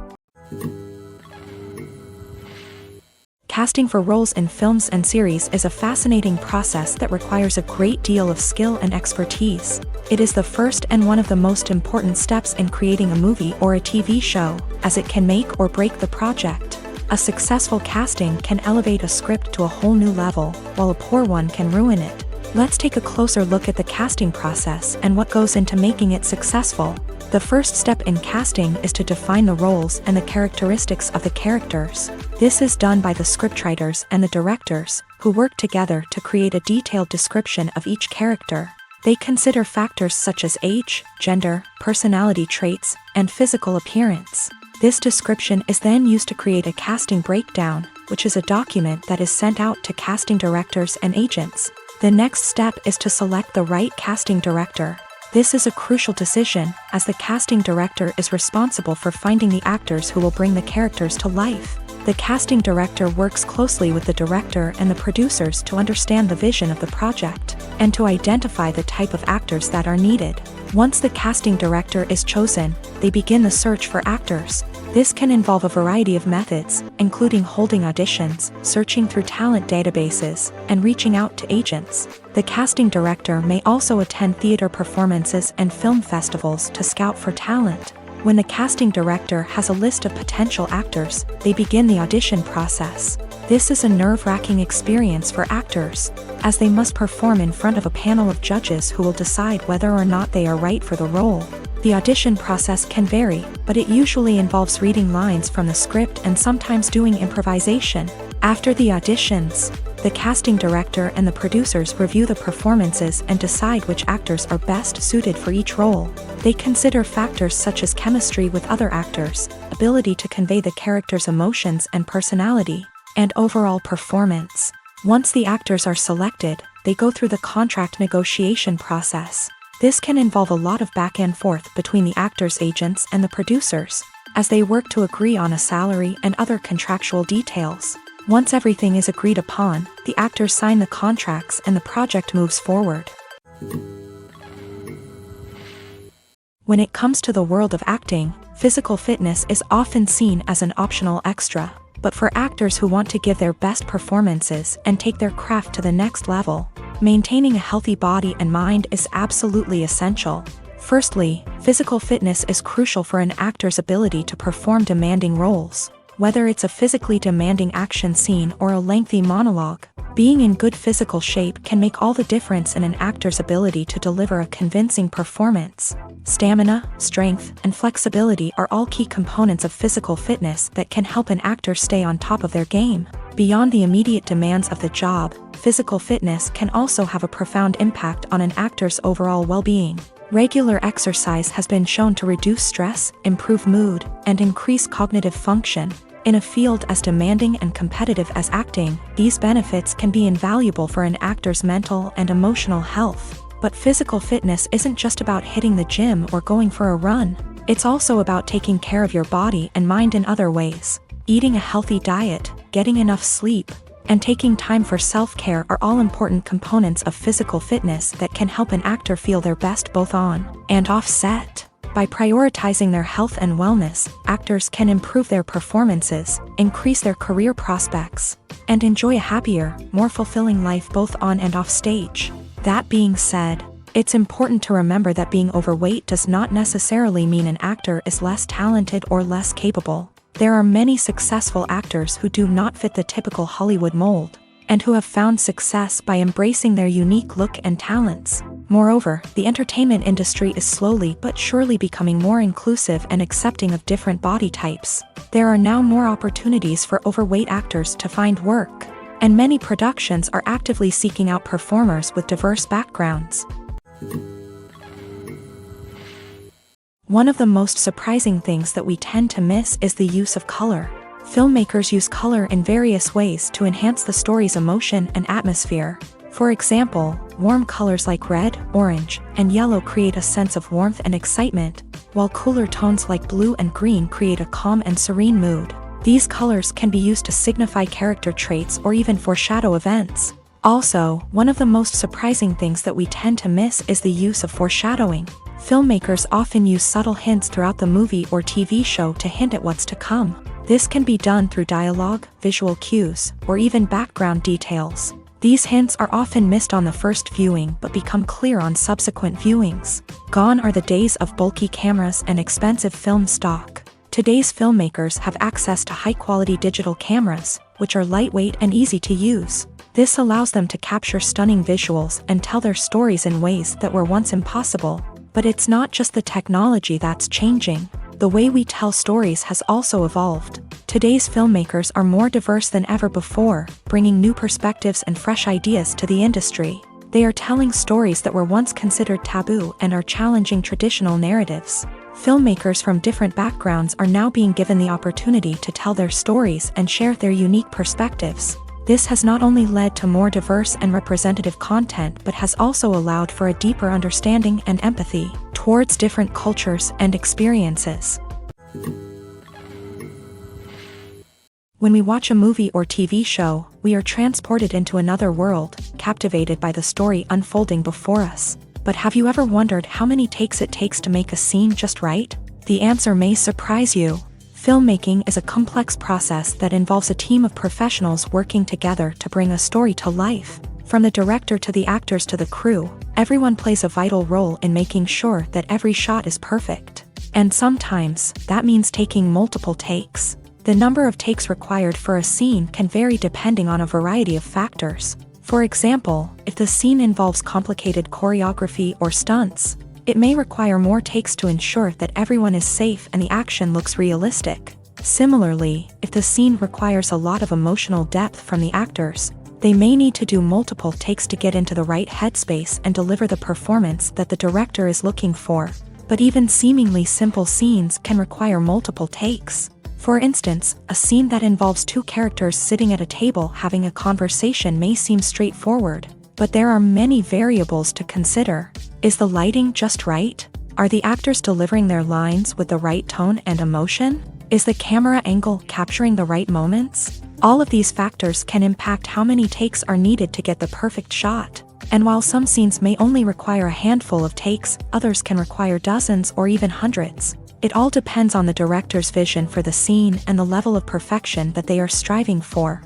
Casting for roles in films and series is a fascinating process that requires a great deal of skill and expertise. It is the first and one of the most important steps in creating a movie or a TV show, as it can make or break the project. A successful casting can elevate a script to a whole new level, while a poor one can ruin it. Let's take a closer look at the casting process and what goes into making it successful. The first step in casting is to define the roles and the characteristics of the characters. This is done by the scriptwriters and the directors, who work together to create a detailed description of each character. They consider factors such as age, gender, personality traits, and physical appearance. This description is then used to create a casting breakdown, which is a document that is sent out to casting directors and agents. The next step is to select the right casting director. This is a crucial decision, as the casting director is responsible for finding the actors who will bring the characters to life. The casting director works closely with the director and the producers to understand the vision of the project, and to identify the type of actors that are needed. Once the casting director is chosen, they begin the search for actors. This can involve a variety of methods, including holding auditions, searching through talent databases, and reaching out to agents. The casting director may also attend theater performances and film festivals to scout for talent. When the casting director has a list of potential actors, they begin the audition process. This is a nerve-wracking experience for actors, as they must perform in front of a panel of judges who will decide whether or not they are right for the role. The audition process can vary, but it usually involves reading lines from the script and sometimes doing improvisation. After the auditions, the casting director and the producers review the performances and decide which actors are best suited for each role. They consider factors such as chemistry with other actors, ability to convey the character's emotions and personality, and overall performance. Once the actors are selected, they go through the contract negotiation process. This can involve a lot of back and forth between the actors' agents and the producers, as they work to agree on a salary and other contractual details. Once everything is agreed upon, the actors sign the contracts and the project moves forward. When it comes to the world of acting, physical fitness is often seen as an optional extra. But for actors who want to give their best performances and take their craft to the next level, maintaining a healthy body and mind is absolutely essential. Firstly, physical fitness is crucial for an actor's ability to perform demanding roles. Whether it's a physically demanding action scene or a lengthy monologue, being in good physical shape can make all the difference in an actor's ability to deliver a convincing performance. Stamina, strength, and flexibility are all key components of physical fitness that can help an actor stay on top of their game. Beyond the immediate demands of the job, physical fitness can also have a profound impact on an actor's overall well-being. Regular exercise has been shown to reduce stress, improve mood, and increase cognitive function. In a field as demanding and competitive as acting, these benefits can be invaluable for an actor's mental and emotional health. But physical fitness isn't just about hitting the gym or going for a run. It's also about taking care of your body and mind in other ways. Eating a healthy diet, getting enough sleep, and taking time for self-care are all important components of physical fitness that can help an actor feel their best both on and off set. By prioritizing their health and wellness, actors can improve their performances, increase their career prospects, and enjoy a happier, more fulfilling life both on and off stage. That being said, it's important to remember that being overweight does not necessarily mean an actor is less talented or less capable. There are many successful actors who do not fit the typical Hollywood mold, and who have found success by embracing their unique look and talents. Moreover, the entertainment industry is slowly but surely becoming more inclusive and accepting of different body types. There are now more opportunities for overweight actors to find work, and many productions are actively seeking out performers with diverse backgrounds. One of the most surprising things that we tend to miss is the use of color. Filmmakers use color in various ways to enhance the story's emotion and atmosphere. For example, warm colors like red, orange, and yellow create a sense of warmth and excitement, while cooler tones like blue and green create a calm and serene mood. These colors can be used to signify character traits or even foreshadow events. Also, one of the most surprising things that we tend to miss is the use of foreshadowing. Filmmakers often use subtle hints throughout the movie or TV show to hint at what's to come. This can be done through dialogue, visual cues, or even background details. These hints are often missed on the first viewing but become clear on subsequent viewings. Gone are the days of bulky cameras and expensive film stock. Today's filmmakers have access to high-quality digital cameras, which are lightweight and easy to use. This allows them to capture stunning visuals and tell their stories in ways that were once impossible. But it's not just the technology that's changing. The way we tell stories has also evolved. Today's filmmakers are more diverse than ever before, bringing new perspectives and fresh ideas to the industry. They are telling stories that were once considered taboo and are challenging traditional narratives. Filmmakers from different backgrounds are now being given the opportunity to tell their stories and share their unique perspectives. This has not only led to more diverse and representative content but has also allowed for a deeper understanding and empathy towards different cultures and experiences. When we watch a movie or TV show, we are transported into another world, captivated by the story unfolding before us. But have you ever wondered how many takes it takes to make a scene just right? The answer may surprise you. Filmmaking is a complex process that involves a team of professionals working together to bring a story to life. From the director to the actors to the crew, everyone plays a vital role in making sure that every shot is perfect. And sometimes, that means taking multiple takes. The number of takes required for a scene can vary depending on a variety of factors. For example, if the scene involves complicated choreography or stunts, it may require more takes to ensure that everyone is safe and the action looks realistic. Similarly, if the scene requires a lot of emotional depth from the actors, they may need to do multiple takes to get into the right headspace and deliver the performance that the director is looking for. But even seemingly simple scenes can require multiple takes. For instance, a scene that involves two characters sitting at a table having a conversation may seem straightforward, but there are many variables to consider. Is the lighting just right? Are the actors delivering their lines with the right tone and emotion? Is the camera angle capturing the right moments? All of these factors can impact how many takes are needed to get the perfect shot. And while some scenes may only require a handful of takes, others can require dozens or even hundreds. It all depends on the director's vision for the scene and the level of perfection that they are striving for.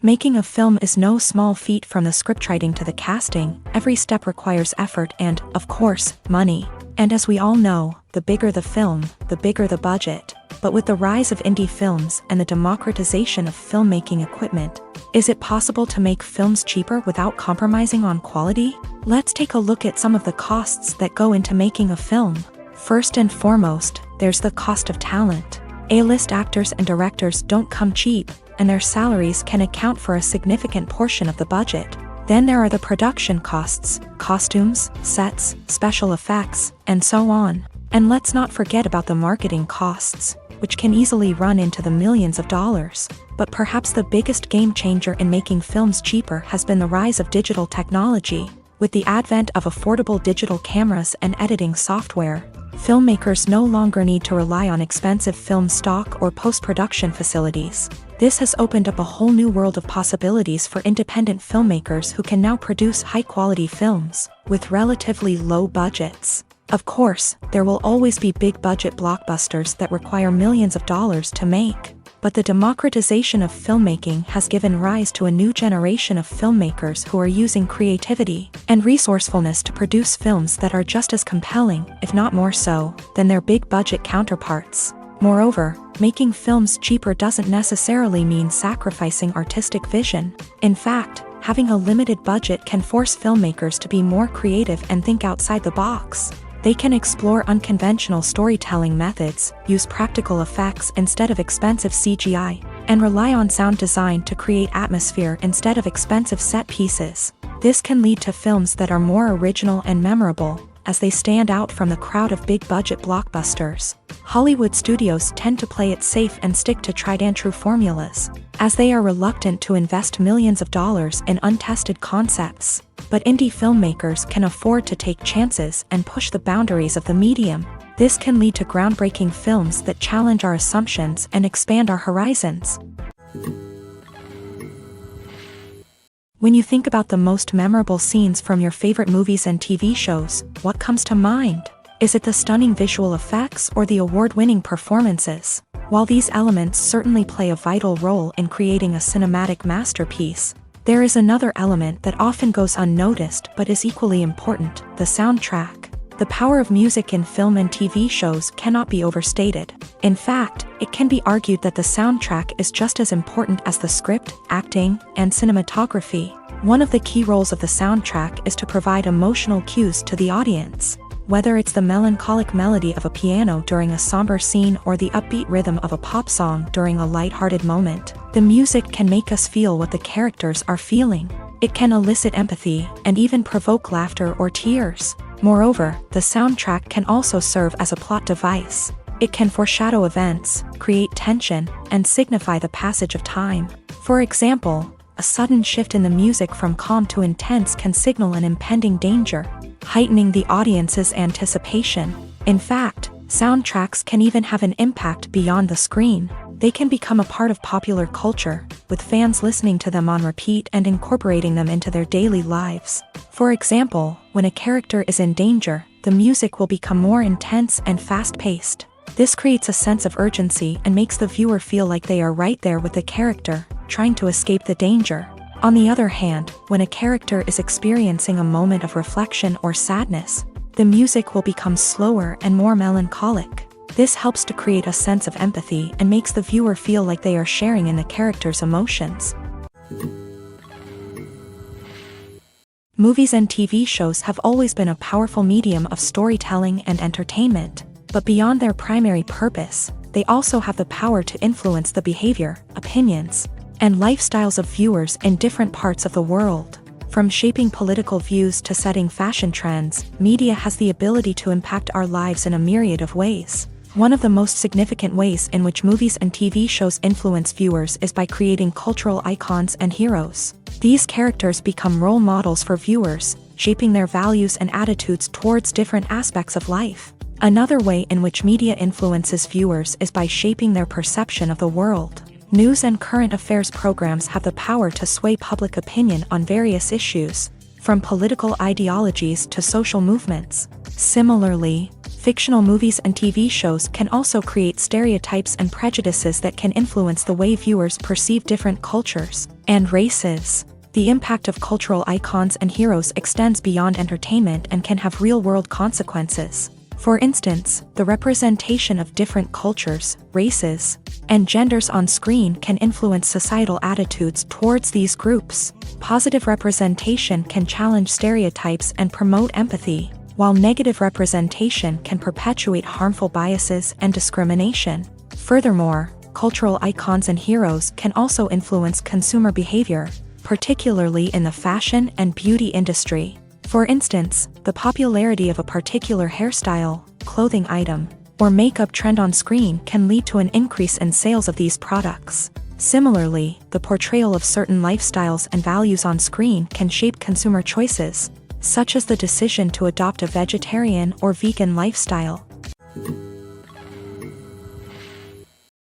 Making a film is no small feat. From the scriptwriting to the casting, every step requires effort and, of course, money. And as we all know, the bigger the film, the bigger the budget. But with the rise of indie films and the democratization of filmmaking equipment, is it possible to make films cheaper without compromising on quality? Let's take a look at some of the costs that go into making a film. First and foremost, there's the cost of talent. A-list actors and directors don't come cheap, and their salaries can account for a significant portion of the budget. Then there are the production costs, costumes, sets, special effects, and so on. And let's not forget about the marketing costs, which can easily run into the millions of dollars. But perhaps the biggest game changer in making films cheaper has been the rise of digital technology. With the advent of affordable digital cameras and editing software, filmmakers no longer need to rely on expensive film stock or post-production facilities. This has opened up a whole new world of possibilities for independent filmmakers who can now produce high-quality films with relatively low budgets. Of course, there will always be big-budget blockbusters that require millions of dollars to make. But the democratization of filmmaking has given rise to a new generation of filmmakers who are using creativity and resourcefulness to produce films that are just as compelling, if not more so, than their big-budget counterparts. Moreover, making films cheaper doesn't necessarily mean sacrificing artistic vision. In fact, having a limited budget can force filmmakers to be more creative and think outside the box. They can explore unconventional storytelling methods, use practical effects instead of expensive CGI, and rely on sound design to create atmosphere instead of expensive set pieces. This can lead to films that are more original and memorable, as they stand out from the crowd of big-budget blockbusters. Hollywood studios tend to play it safe and stick to tried-and-true formulas, as they are reluctant to invest millions of dollars in untested concepts. But indie filmmakers can afford to take chances and push the boundaries of the medium. This can lead to groundbreaking films that challenge our assumptions and expand our horizons. When you think about the most memorable scenes from your favorite movies and TV shows, what comes to mind? Is it the stunning visual effects or the award-winning performances? While these elements certainly play a vital role in creating a cinematic masterpiece, there is another element that often goes unnoticed but is equally important: the soundtrack. The power of music in film and TV shows cannot be overstated. In fact, it can be argued that the soundtrack is just as important as the script, acting, and cinematography. One of the key roles of the soundtrack is to provide emotional cues to the audience. Whether it's the melancholic melody of a piano during a somber scene or the upbeat rhythm of a pop song during a lighthearted moment, the music can make us feel what the characters are feeling. It can elicit empathy and even provoke laughter or tears. Moreover, the soundtrack can also serve as a plot device. It can foreshadow events, create tension, and signify the passage of time. For example, a sudden shift in the music from calm to intense can signal an impending danger, heightening the audience's anticipation. In fact, soundtracks can even have an impact beyond the screen. They can become a part of popular culture, with fans listening to them on repeat and incorporating them into their daily lives. For example, when a character is in danger, the music will become more intense and fast-paced. This creates a sense of urgency and makes the viewer feel like they are right there with the character, trying to escape the danger. On the other hand, when a character is experiencing a moment of reflection or sadness, the music will become slower and more melancholic. This helps to create a sense of empathy and makes the viewer feel like they are sharing in the character's emotions. Movies and TV shows have always been a powerful medium of storytelling and entertainment, but beyond their primary purpose, they also have the power to influence the behavior, opinions, and lifestyles of viewers in different parts of the world. From shaping political views to setting fashion trends, media has the ability to impact our lives in a myriad of ways. One of the most significant ways in which movies and TV shows influence viewers is by creating cultural icons and heroes. These characters become role models for viewers, shaping their values and attitudes towards different aspects of life. Another way in which media influences viewers is by shaping their perception of the world. News and current affairs programs have the power to sway public opinion on various issues, from political ideologies to social movements. Similarly, fictional movies and TV shows can also create stereotypes and prejudices that can influence the way viewers perceive different cultures and races. The impact of cultural icons and heroes extends beyond entertainment and can have real-world consequences. For instance, the representation of different cultures, races, and genders on screen can influence societal attitudes towards these groups. Positive representation can challenge stereotypes and promote empathy, while negative representation can perpetuate harmful biases and discrimination. Furthermore, cultural icons and heroes can also influence consumer behavior, particularly in the fashion and beauty industry. For instance, the popularity of a particular hairstyle, clothing item, or makeup trend on screen can lead to an increase in sales of these products. Similarly, the portrayal of certain lifestyles and values on screen can shape consumer choices, such as the decision to adopt a vegetarian or vegan lifestyle.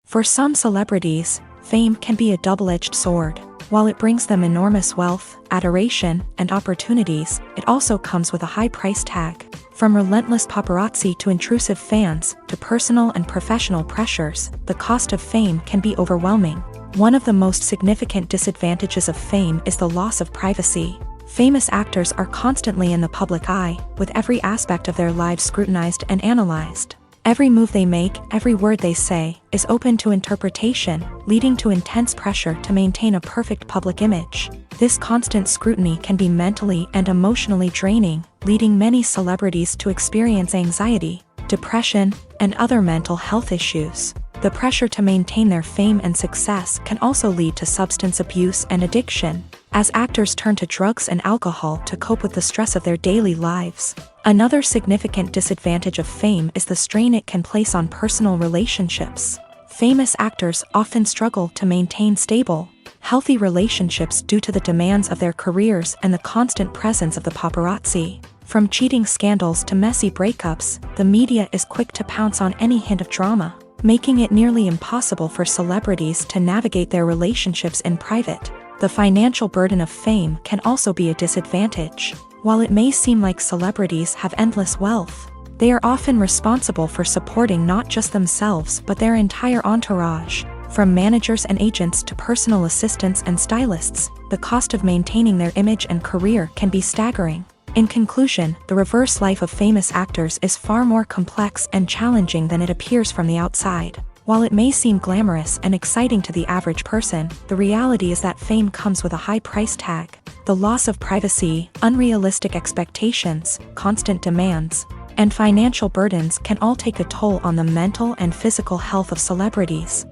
For some celebrities, Fame can be a double-edged sword. While it brings them enormous wealth, adoration, and opportunities, it also comes with a high price tag. From relentless paparazzi to intrusive fans, to personal and professional pressures, the cost of fame can be overwhelming. One of the most significant disadvantages of fame is the loss of privacy. Famous actors are constantly in the public eye, with every aspect of their lives scrutinized and analyzed. Every move they make, every word they say, is open to interpretation, leading to intense pressure to maintain a perfect public image. This constant scrutiny can be mentally and emotionally draining, leading many celebrities to experience anxiety, depression, and other mental health issues. The pressure to maintain their fame and success can also lead to substance abuse and addiction, as actors turn to drugs and alcohol to cope with the stress of their daily lives. Another significant disadvantage of fame is the strain it can place on personal relationships. Famous actors often struggle to maintain stable, healthy relationships due to the demands of their careers and the constant presence of the paparazzi. From cheating scandals to messy breakups, the media is quick to pounce on any hint of drama, making it nearly impossible for celebrities to navigate their relationships in private. The financial burden of fame can also be a disadvantage. While it may seem like celebrities have endless wealth, they are often responsible for supporting not just themselves but their entire entourage. From managers and agents to personal assistants and stylists, the cost of maintaining their image and career can be staggering. In conclusion, the reverse life of famous actors is far more complex and challenging than it appears from the outside. While it may seem glamorous and exciting to the average person, the reality is that fame comes with a high price tag. The loss of privacy, unrealistic expectations, constant demands, and financial burdens can all take a toll on the mental and physical health of celebrities.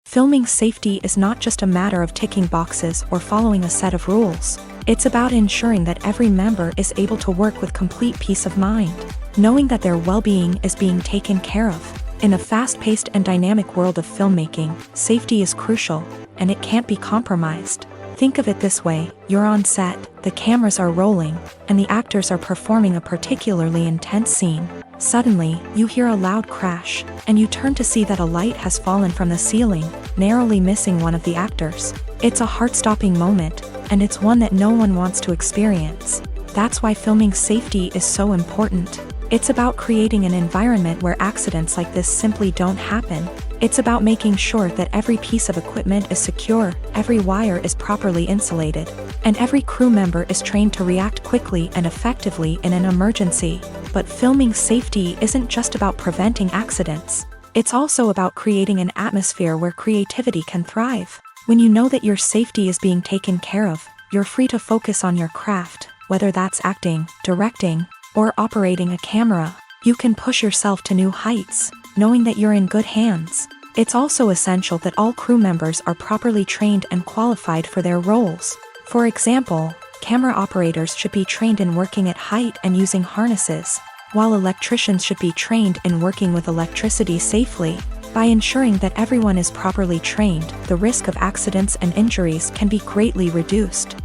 Filming safety is not just a matter of ticking boxes or following a set of rules. It's about ensuring that every member is able to work with complete peace of mind, knowing that their well-being is being taken care of. In a fast-paced and dynamic world of filmmaking, safety is crucial, and it can't be compromised. Think of it this way: you're on set, the cameras are rolling, and the actors are performing a particularly intense scene. Suddenly, you hear a loud crash, and you turn to see that a light has fallen from the ceiling, narrowly missing one of the actors. It's a heart-stopping moment, and it's one that no one wants to experience. That's why filming safety is so important. It's about creating an environment where accidents like this simply don't happen. It's about making sure that every piece of equipment is secure, every wire is properly insulated, and every crew member is trained to react quickly and effectively in an emergency. But filming safety isn't just about preventing accidents. It's also about creating an atmosphere where creativity can thrive. When you know that your safety is being taken care of, you're free to focus on your craft, whether that's acting, directing, or operating a camera. You can push yourself to new heights, knowing that you're in good hands. It's also essential that all crew members are properly trained and qualified for their roles. For example, camera operators should be trained in working at height and using harnesses, while electricians should be trained in working with electricity safely. By ensuring that everyone is properly trained, the risk of accidents and injuries can be greatly reduced.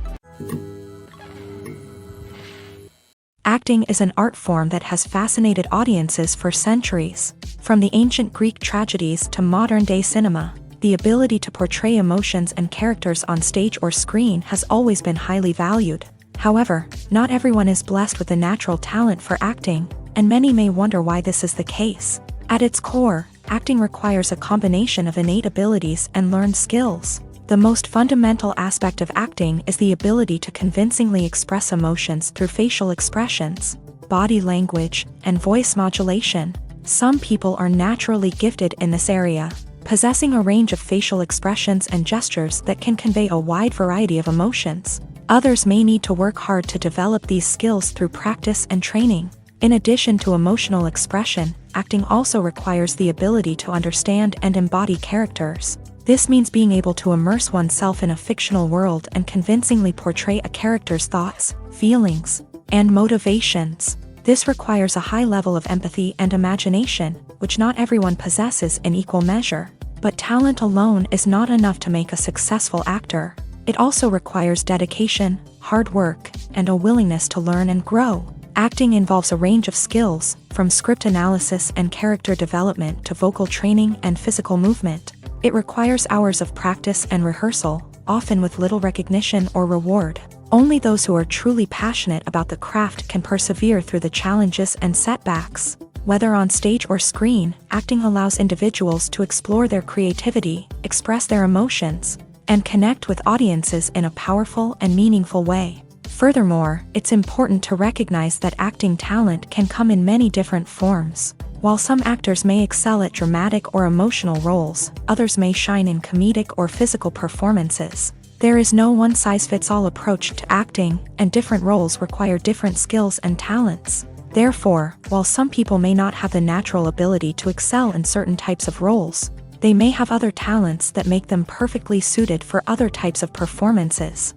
Acting is an art form that has fascinated audiences for centuries. From the ancient Greek tragedies to modern-day cinema, the ability to portray emotions and characters on stage or screen has always been highly valued. However, not everyone is blessed with the natural talent for acting, and many may wonder why this is the case. At its core, acting requires a combination of innate abilities and learned skills. The most fundamental aspect of acting is the ability to convincingly express emotions through facial expressions, body language, and voice modulation. Some people are naturally gifted in this area, possessing a range of facial expressions and gestures that can convey a wide variety of emotions. Others may need to work hard to develop these skills through practice and training. In addition to emotional expression, acting also requires the ability to understand and embody characters. This means being able to immerse oneself in a fictional world and convincingly portray a character's thoughts, feelings, and motivations. This requires a high level of empathy and imagination, which not everyone possesses in equal measure. But talent alone is not enough to make a successful actor. It also requires dedication, hard work, and a willingness to learn and grow. Acting involves a range of skills, from script analysis and character development to vocal training and physical movement. It requires hours of practice and rehearsal, often with little recognition or reward. Only those who are truly passionate about the craft can persevere through the challenges and setbacks. Whether on stage or screen, acting allows individuals to explore their creativity, express their emotions, and connect with audiences in a powerful and meaningful way. Furthermore, it's important to recognize that acting talent can come in many different forms. While some actors may excel at dramatic or emotional roles, others may shine in comedic or physical performances. There is no one-size-fits-all approach to acting, and different roles require different skills and talents. Therefore, while some people may not have the natural ability to excel in certain types of roles, they may have other talents that make them perfectly suited for other types of performances.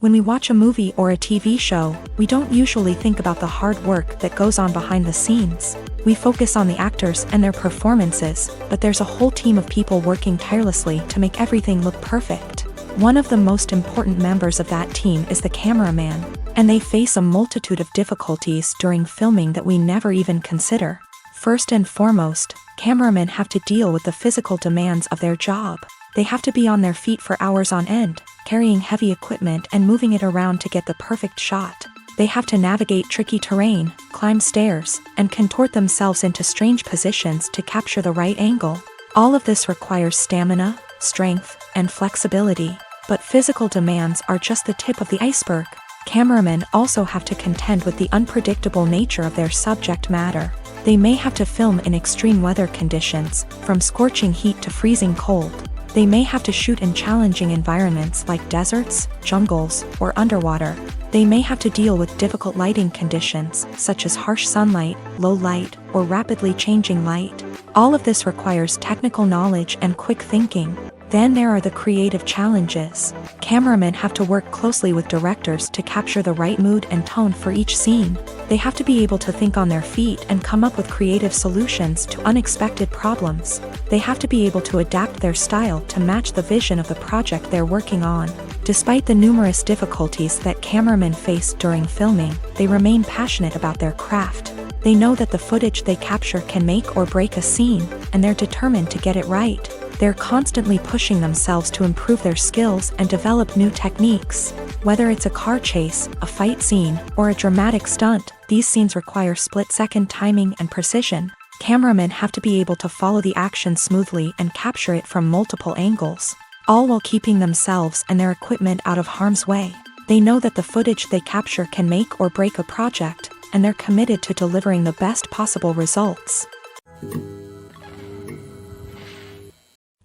When we watch a movie or a TV show, we don't usually think about the hard work that goes on behind the scenes. We focus on the actors and their performances, but there's a whole team of people working tirelessly to make everything look perfect. One of the most important members of that team is the cameraman, and they face a multitude of difficulties during filming that we never even consider. First and foremost, cameramen have to deal with the physical demands of their job. They have to be on their feet for hours on end, carrying heavy equipment and moving it around to get the perfect shot. They have to navigate tricky terrain, climb stairs, and contort themselves into strange positions to capture the right angle. All of this requires stamina, strength, and flexibility. But physical demands are just the tip of the iceberg. Cameramen also have to contend with the unpredictable nature of their subject matter. They may have to film in extreme weather conditions, from scorching heat to freezing cold. They may have to shoot in challenging environments like deserts, jungles, or underwater. They may have to deal with difficult lighting conditions, such as harsh sunlight, low light, or rapidly changing light. All of this requires technical knowledge and quick thinking. Then there are the creative challenges. Cameramen have to work closely with directors to capture the right mood and tone for each scene. They have to be able to think on their feet and come up with creative solutions to unexpected problems. They have to be able to adapt their style to match the vision of the project they're working on. Despite the numerous difficulties that cameramen face during filming, they remain passionate about their craft. They know that the footage they capture can make or break a scene, and they're determined to get it right. They're constantly pushing themselves to improve their skills and develop new techniques. Whether it's a car chase, a fight scene, or a dramatic stunt, these scenes require split-second timing and precision. Cameramen have to be able to follow the action smoothly and capture it from multiple angles, all while keeping themselves and their equipment out of harm's way. They know that the footage they capture can make or break a project, and they're committed to delivering the best possible results.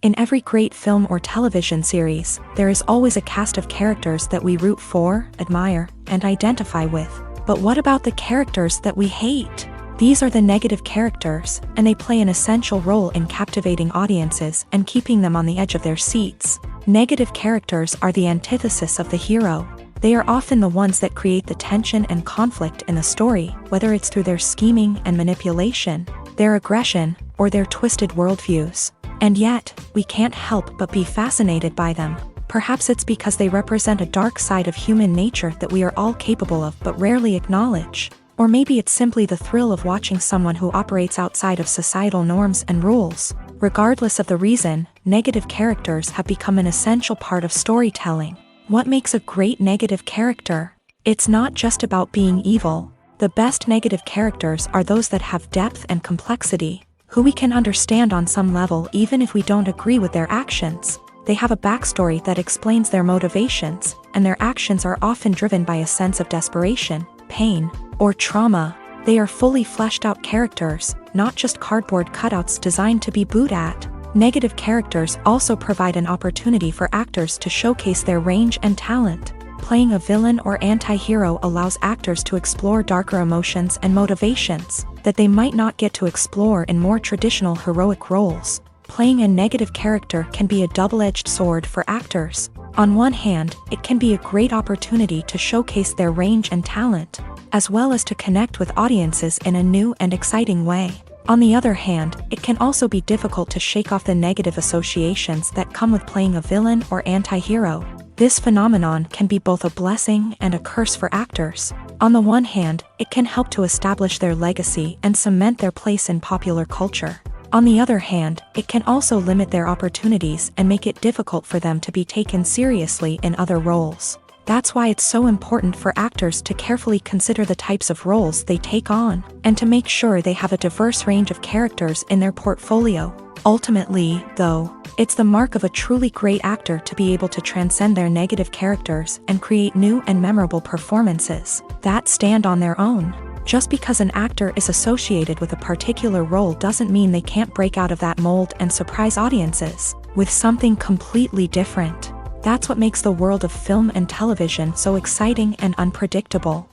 In every great film or television series, there is always a cast of characters that we root for, admire, and identify with. But what about the characters that we hate? These are the negative characters, and they play an essential role in captivating audiences and keeping them on the edge of their seats. Negative characters are the antithesis of the hero. They are often the ones that create the tension and conflict in the story, whether it's through their scheming and manipulation, their aggression, or their twisted worldviews. And yet, we can't help but be fascinated by them. Perhaps it's because they represent a dark side of human nature that we are all capable of but rarely acknowledge. Or maybe it's simply the thrill of watching someone who operates outside of societal norms and rules. Regardless of the reason, negative characters have become an essential part of storytelling. What makes a great negative character? It's not just about being evil. The best negative characters are those that have depth and complexity, who we can understand on some level even if we don't agree with their actions. They have a backstory that explains their motivations, and their actions are often driven by a sense of desperation, pain, or trauma. They are fully fleshed out characters, not just cardboard cutouts designed to be booed at. Negative characters also provide an opportunity for actors to showcase their range and talent. Playing a villain or anti-hero allows actors to explore darker emotions and motivations that they might not get to explore in more traditional heroic roles. Playing a negative character can be a double-edged sword for actors. On one hand, it can be a great opportunity to showcase their range and talent, as well as to connect with audiences in a new and exciting way. On the other hand, it can also be difficult to shake off the negative associations that come with playing a villain or anti-hero. This phenomenon can be both a blessing and a curse for actors. On the one hand, it can help to establish their legacy and cement their place in popular culture. On the other hand, it can also limit their opportunities and make it difficult for them to be taken seriously in other roles. That's why it's so important for actors to carefully consider the types of roles they take on, and to make sure they have a diverse range of characters in their portfolio. Ultimately, though, it's the mark of a truly great actor to be able to transcend their negative characters and create new and memorable performances that stand on their own. Just because an actor is associated with a particular role doesn't mean they can't break out of that mold and surprise audiences with something completely different. That's what makes the world of film and television so exciting and unpredictable.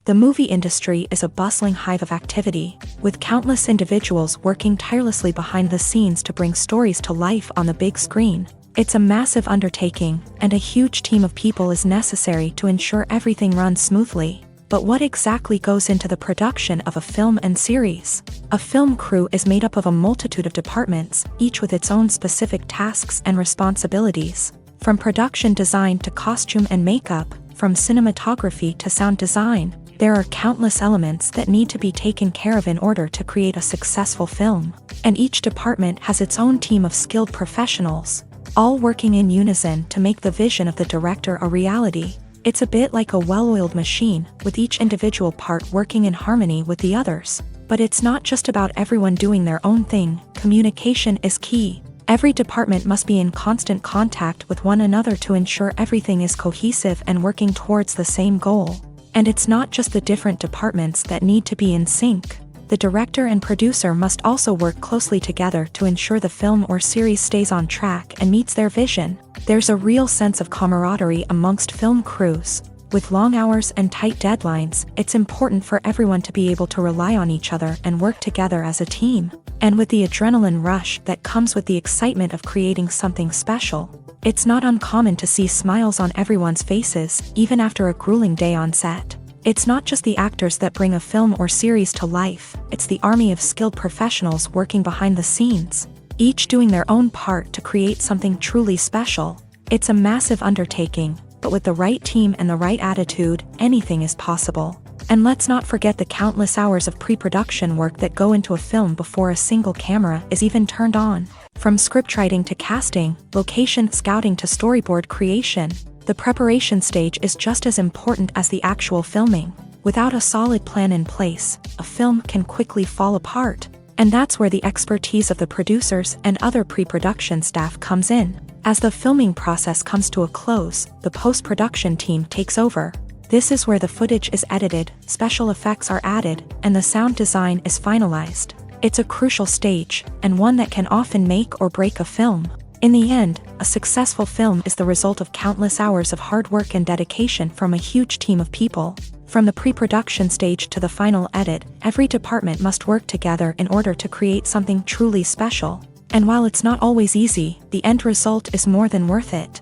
The movie industry is a bustling hive of activity, with countless individuals working tirelessly behind the scenes to bring stories to life on the big screen. It's a massive undertaking, and a huge team of people is necessary to ensure everything runs smoothly. But what exactly goes into the production of a film and series? A film crew is made up of a multitude of departments, each with its own specific tasks and responsibilities. From production design to costume and makeup, from cinematography to sound design, there are countless elements that need to be taken care of in order to create a successful film. And each department has its own team of skilled professionals, all working in unison to make the vision of the director a reality. It's a bit like a well-oiled machine, with each individual part working in harmony with the others. But it's not just about everyone doing their own thing. Communication is key. Every department must be in constant contact with one another to ensure everything is cohesive and working towards the same goal. And it's not just the different departments that need to be in sync. The director and producer must also work closely together to ensure the film or series stays on track and meets their vision. There's a real sense of camaraderie amongst film crews. With long hours and tight deadlines, it's important for everyone to be able to rely on each other and work together as a team. And with the adrenaline rush that comes with the excitement of creating something special, it's not uncommon to see smiles on everyone's faces, even after a grueling day on set. It's not just the actors that bring a film or series to life, it's the army of skilled professionals working behind the scenes, each doing their own part to create something truly special. It's a massive undertaking, but with the right team and the right attitude, anything is possible. And let's not forget the countless hours of pre-production work that go into a film before a single camera is even turned on. From scriptwriting to casting, location scouting to storyboard creation, the preparation stage is just as important as the actual filming. Without a solid plan in place, a film can quickly fall apart. And that's where the expertise of the producers and other pre-production staff comes in. As the filming process comes to a close, the post-production team takes over. This is where the footage is edited, special effects are added, and the sound design is finalized. It's a crucial stage, and one that can often make or break a film. In the end, a successful film is the result of countless hours of hard work and dedication from a huge team of people. From the pre-production stage to the final edit, every department must work together in order to create something truly special. And while it's not always easy, the end result is more than worth it.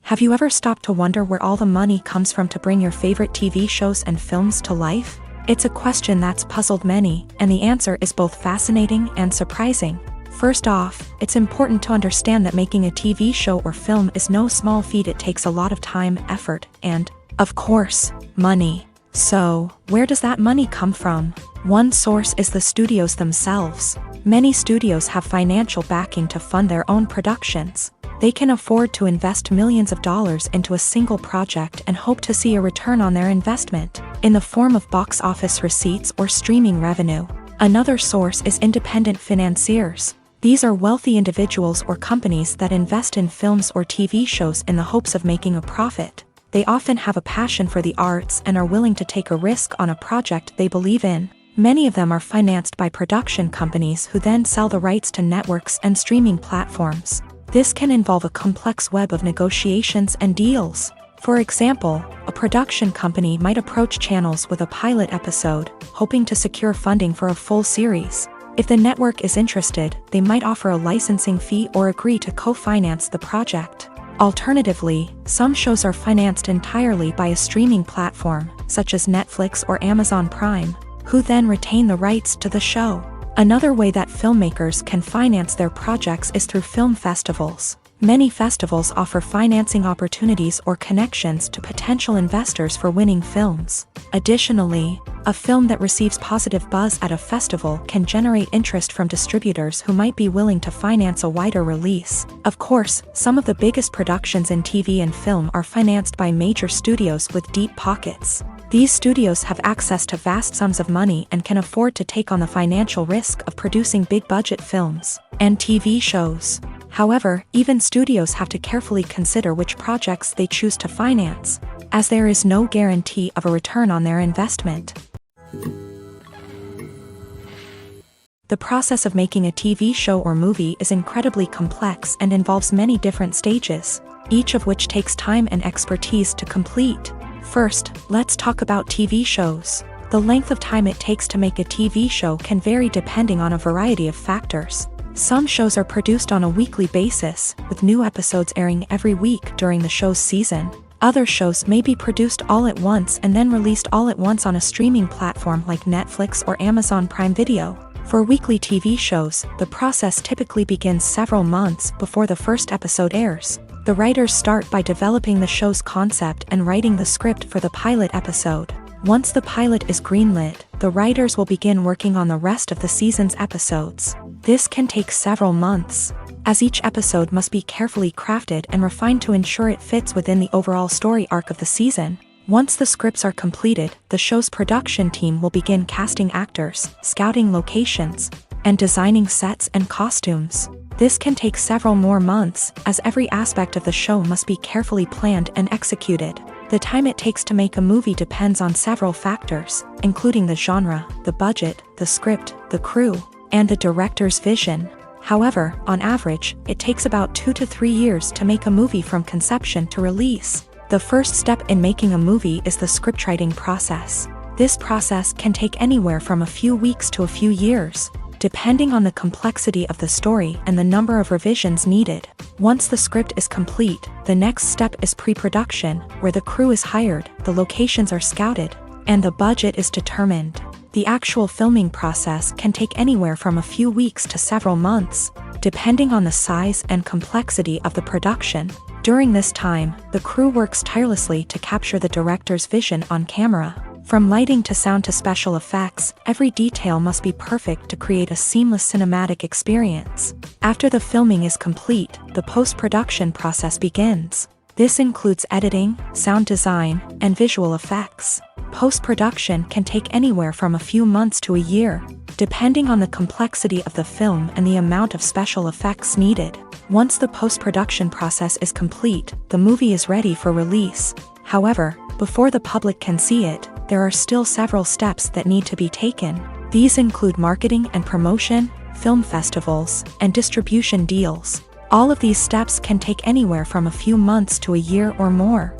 Have you ever stopped to wonder where all the money comes from to bring your favorite TV shows and films to life? It's a question that's puzzled many, and the answer is both fascinating and surprising. First off, it's important to understand that making a TV show or film is no small feat. It takes a lot of time, effort, and, of course, money. So, where does that money come from? One source is the studios themselves. Many studios have financial backing to fund their own productions. They can afford to invest millions of dollars into a single project and hope to see a return on their investment, in the form of box office receipts or streaming revenue. Another source is independent financiers. These are wealthy individuals or companies that invest in films or TV shows in the hopes of making a profit. They often have a passion for the arts and are willing to take a risk on a project they believe in. Many of them are financed by production companies who then sell the rights to networks and streaming platforms. This can involve a complex web of negotiations and deals. For example, a production company might approach channels with a pilot episode, hoping to secure funding for a full series. If the network is interested, they might offer a licensing fee or agree to co-finance the project. Alternatively, some shows are financed entirely by a streaming platform, such as Netflix or Amazon Prime, who then retain the rights to the show. Another way that filmmakers can finance their projects is through film festivals. Many festivals offer financing opportunities or connections to potential investors for winning films. Additionally, a film that receives positive buzz at a festival can generate interest from distributors who might be willing to finance a wider release. Of course, some of the biggest productions in TV and film are financed by major studios with deep pockets. These studios have access to vast sums of money and can afford to take on the financial risk of producing big-budget films and TV shows. However, even studios have to carefully consider which projects they choose to finance, as there is no guarantee of a return on their investment. The process of making a TV show or movie is incredibly complex and involves many different stages, each of which takes time and expertise to complete. First, let's talk about TV shows. The length of time it takes to make a TV show can vary depending on a variety of factors. Some shows are produced on a weekly basis, with new episodes airing every week during the show's season. Other shows may be produced all at once and then released all at once on a streaming platform like Netflix or Amazon Prime Video. For weekly TV shows, the process typically begins several months before the first episode airs. The writers start by developing the show's concept and writing the script for the pilot episode. Once the pilot is greenlit, the writers will begin working on the rest of the season's episodes. This can take several months, as each episode must be carefully crafted and refined to ensure it fits within the overall story arc of the season. Once the scripts are completed, the show's production team will begin casting actors, scouting locations, and designing sets and costumes. This can take several more months, as every aspect of the show must be carefully planned and executed. The time it takes to make a movie depends on several factors, including the genre, the budget, the script, the crew, and the director's vision. However, on average, it takes about 2 to 3 years to make a movie from conception to release. The first step in making a movie is the scriptwriting process. This process can take anywhere from a few weeks to a few years, depending on the complexity of the story and the number of revisions needed. Once the script is complete, the next step is pre-production, where the crew is hired, the locations are scouted, and the budget is determined. The actual filming process can take anywhere from a few weeks to several months, depending on the size and complexity of the production. During this time, the crew works tirelessly to capture the director's vision on camera. From lighting to sound to special effects, every detail must be perfect to create a seamless cinematic experience. After the filming is complete, the post-production process begins. This includes editing, sound design, and visual effects. Post-production can take anywhere from a few months to a year, depending on the complexity of the film and the amount of special effects needed. Once the post-production process is complete, the movie is ready for release. However, before the public can see it, there are still several steps that need to be taken. These include marketing and promotion, film festivals, and distribution deals. All of these steps can take anywhere from a few months to a year or more.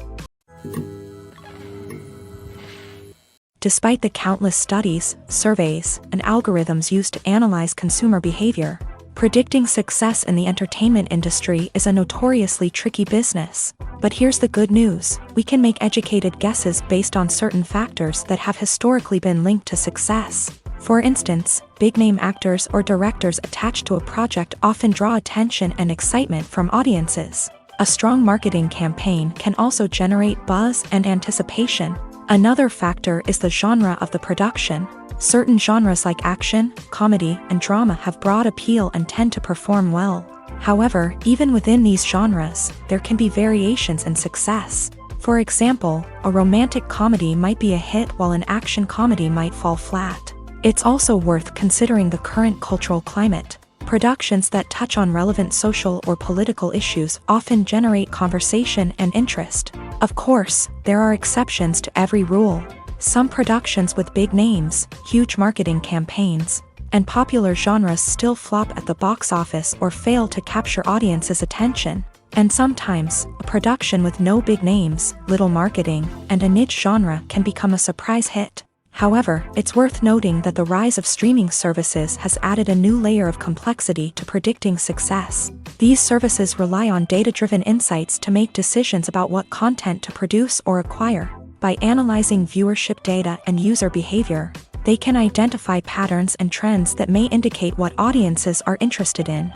Despite the countless studies, surveys, and algorithms used to analyze consumer behavior, predicting success in the entertainment industry is a notoriously tricky business. But here's the good news: we can make educated guesses based on certain factors that have historically been linked to success. For instance, big-name actors or directors attached to a project often draw attention and excitement from audiences. A strong marketing campaign can also generate buzz and anticipation. Another factor is the genre of the production. Certain genres like action, comedy, and drama have broad appeal and tend to perform well. However, even within these genres, there can be variations in success. For example, a romantic comedy might be a hit while an action comedy might fall flat. It's also worth considering the current cultural climate. Productions that touch on relevant social or political issues often generate conversation and interest. Of course, there are exceptions to every rule. Some productions with big names, huge marketing campaigns, and popular genres still flop at the box office or fail to capture audiences' attention. And sometimes, a production with no big names, little marketing, and a niche genre can become a surprise hit. However, it's worth noting that the rise of streaming services has added a new layer of complexity to predicting success. These services rely on data-driven insights to make decisions about what content to produce or acquire. By analyzing viewership data and user behavior, They can identify patterns and trends that may indicate what audiences are interested in.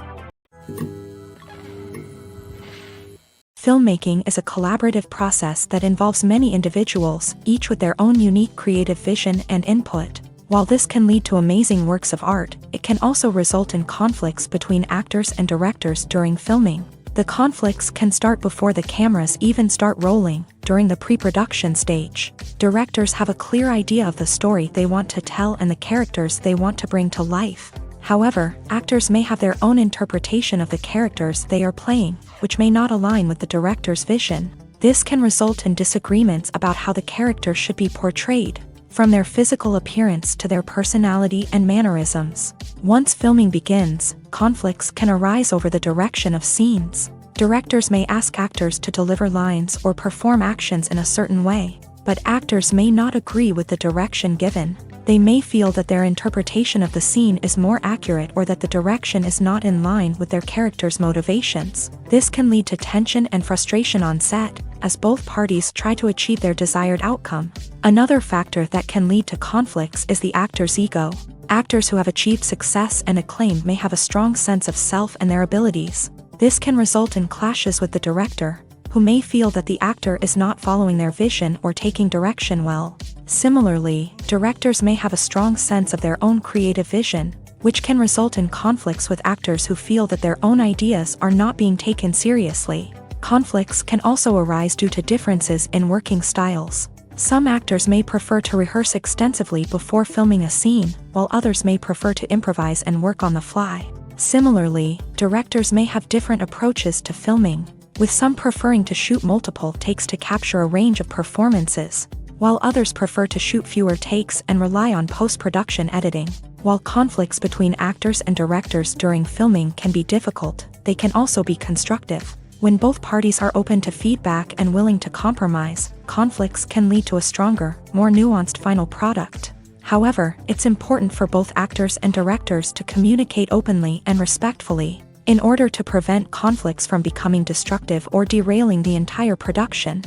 Filmmaking is a collaborative process that involves many individuals, each with their own unique creative vision and input. While this can lead to amazing works of art, it can also result in conflicts between actors and directors during filming. The conflicts can start before the cameras even start rolling, during the pre-production stage. Directors have a clear idea of the story they want to tell and the characters they want to bring to life. However, actors may have their own interpretation of the characters they are playing, which may not align with the director's vision. This can result in disagreements about how the character should be portrayed, from their physical appearance to their personality and mannerisms. Once filming begins, conflicts can arise over the direction of scenes. Directors may ask actors to deliver lines or perform actions in a certain way, but actors may not agree with the direction given. They may feel that their interpretation of the scene is more accurate or that the direction is not in line with their character's motivations. This can lead to tension and frustration on set, as both parties try to achieve their desired outcome. Another factor that can lead to conflicts is the actor's ego. Actors who have achieved success and acclaim may have a strong sense of self and their abilities. This can result in clashes with the director, who may feel that the actor is not following their vision or taking direction well. Similarly, directors may have a strong sense of their own creative vision, which can result in conflicts with actors who feel that their own ideas are not being taken seriously. Conflicts can also arise due to differences in working styles. Some actors may prefer to rehearse extensively before filming a scene, while others may prefer to improvise and work on the fly. Similarly, directors may have different approaches to filming, with some preferring to shoot multiple takes to capture a range of performances, while others prefer to shoot fewer takes and rely on post-production editing. While conflicts between actors and directors during filming can be difficult, they can also be constructive. When both parties are open to feedback and willing to compromise, conflicts can lead to a stronger, more nuanced final product. However, it's important for both actors and directors to communicate openly and respectfully, in order to prevent conflicts from becoming destructive or derailing the entire production.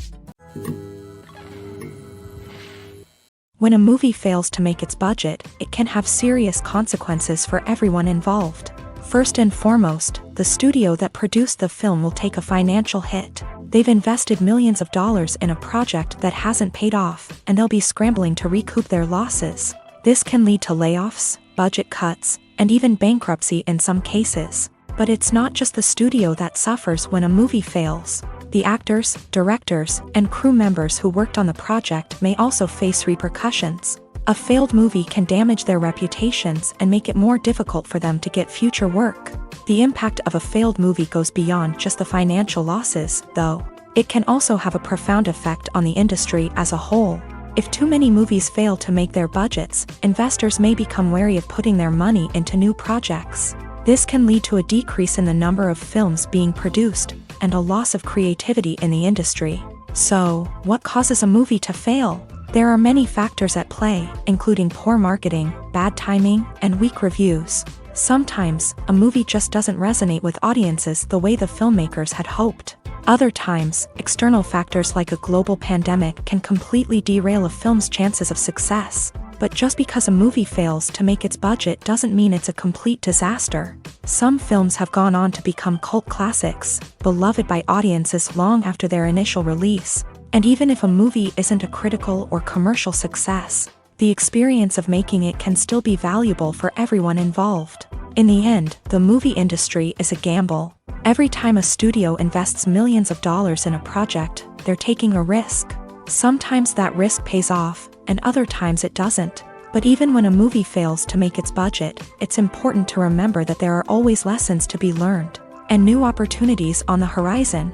When a movie fails to make its budget, it can have serious consequences for everyone involved. First and foremost, the studio that produced the film will take a financial hit. They've invested millions of dollars in a project that hasn't paid off, and they'll be scrambling to recoup their losses. This can lead to layoffs, budget cuts, and even bankruptcy in some cases. But it's not just the studio that suffers when a movie fails. The actors, directors, and crew members who worked on the project may also face repercussions. A failed movie can damage their reputations and make it more difficult for them to get future work. The impact of a failed movie goes beyond just the financial losses, though. It can also have a profound effect on the industry as a whole. If too many movies fail to make their budgets, investors may become wary of putting their money into new projects. This can lead to a decrease in the number of films being produced, and a loss of creativity in the industry. So, what causes a movie to fail? There are many factors at play, including poor marketing, bad timing, and weak reviews. Sometimes, a movie just doesn't resonate with audiences the way the filmmakers had hoped. Other times, external factors like a global pandemic can completely derail a film's chances of success. But just because a movie fails to make its budget doesn't mean it's a complete disaster. Some films have gone on to become cult classics, beloved by audiences long after their initial release. And even if a movie isn't a critical or commercial success, the experience of making it can still be valuable for everyone involved. In the end, the movie industry is a gamble. Every time a studio invests millions of dollars in a project, they're taking a risk. Sometimes that risk pays off, and other times it doesn't. But even when a movie fails to make its budget, it's important to remember that there are always lessons to be learned, and new opportunities on the horizon.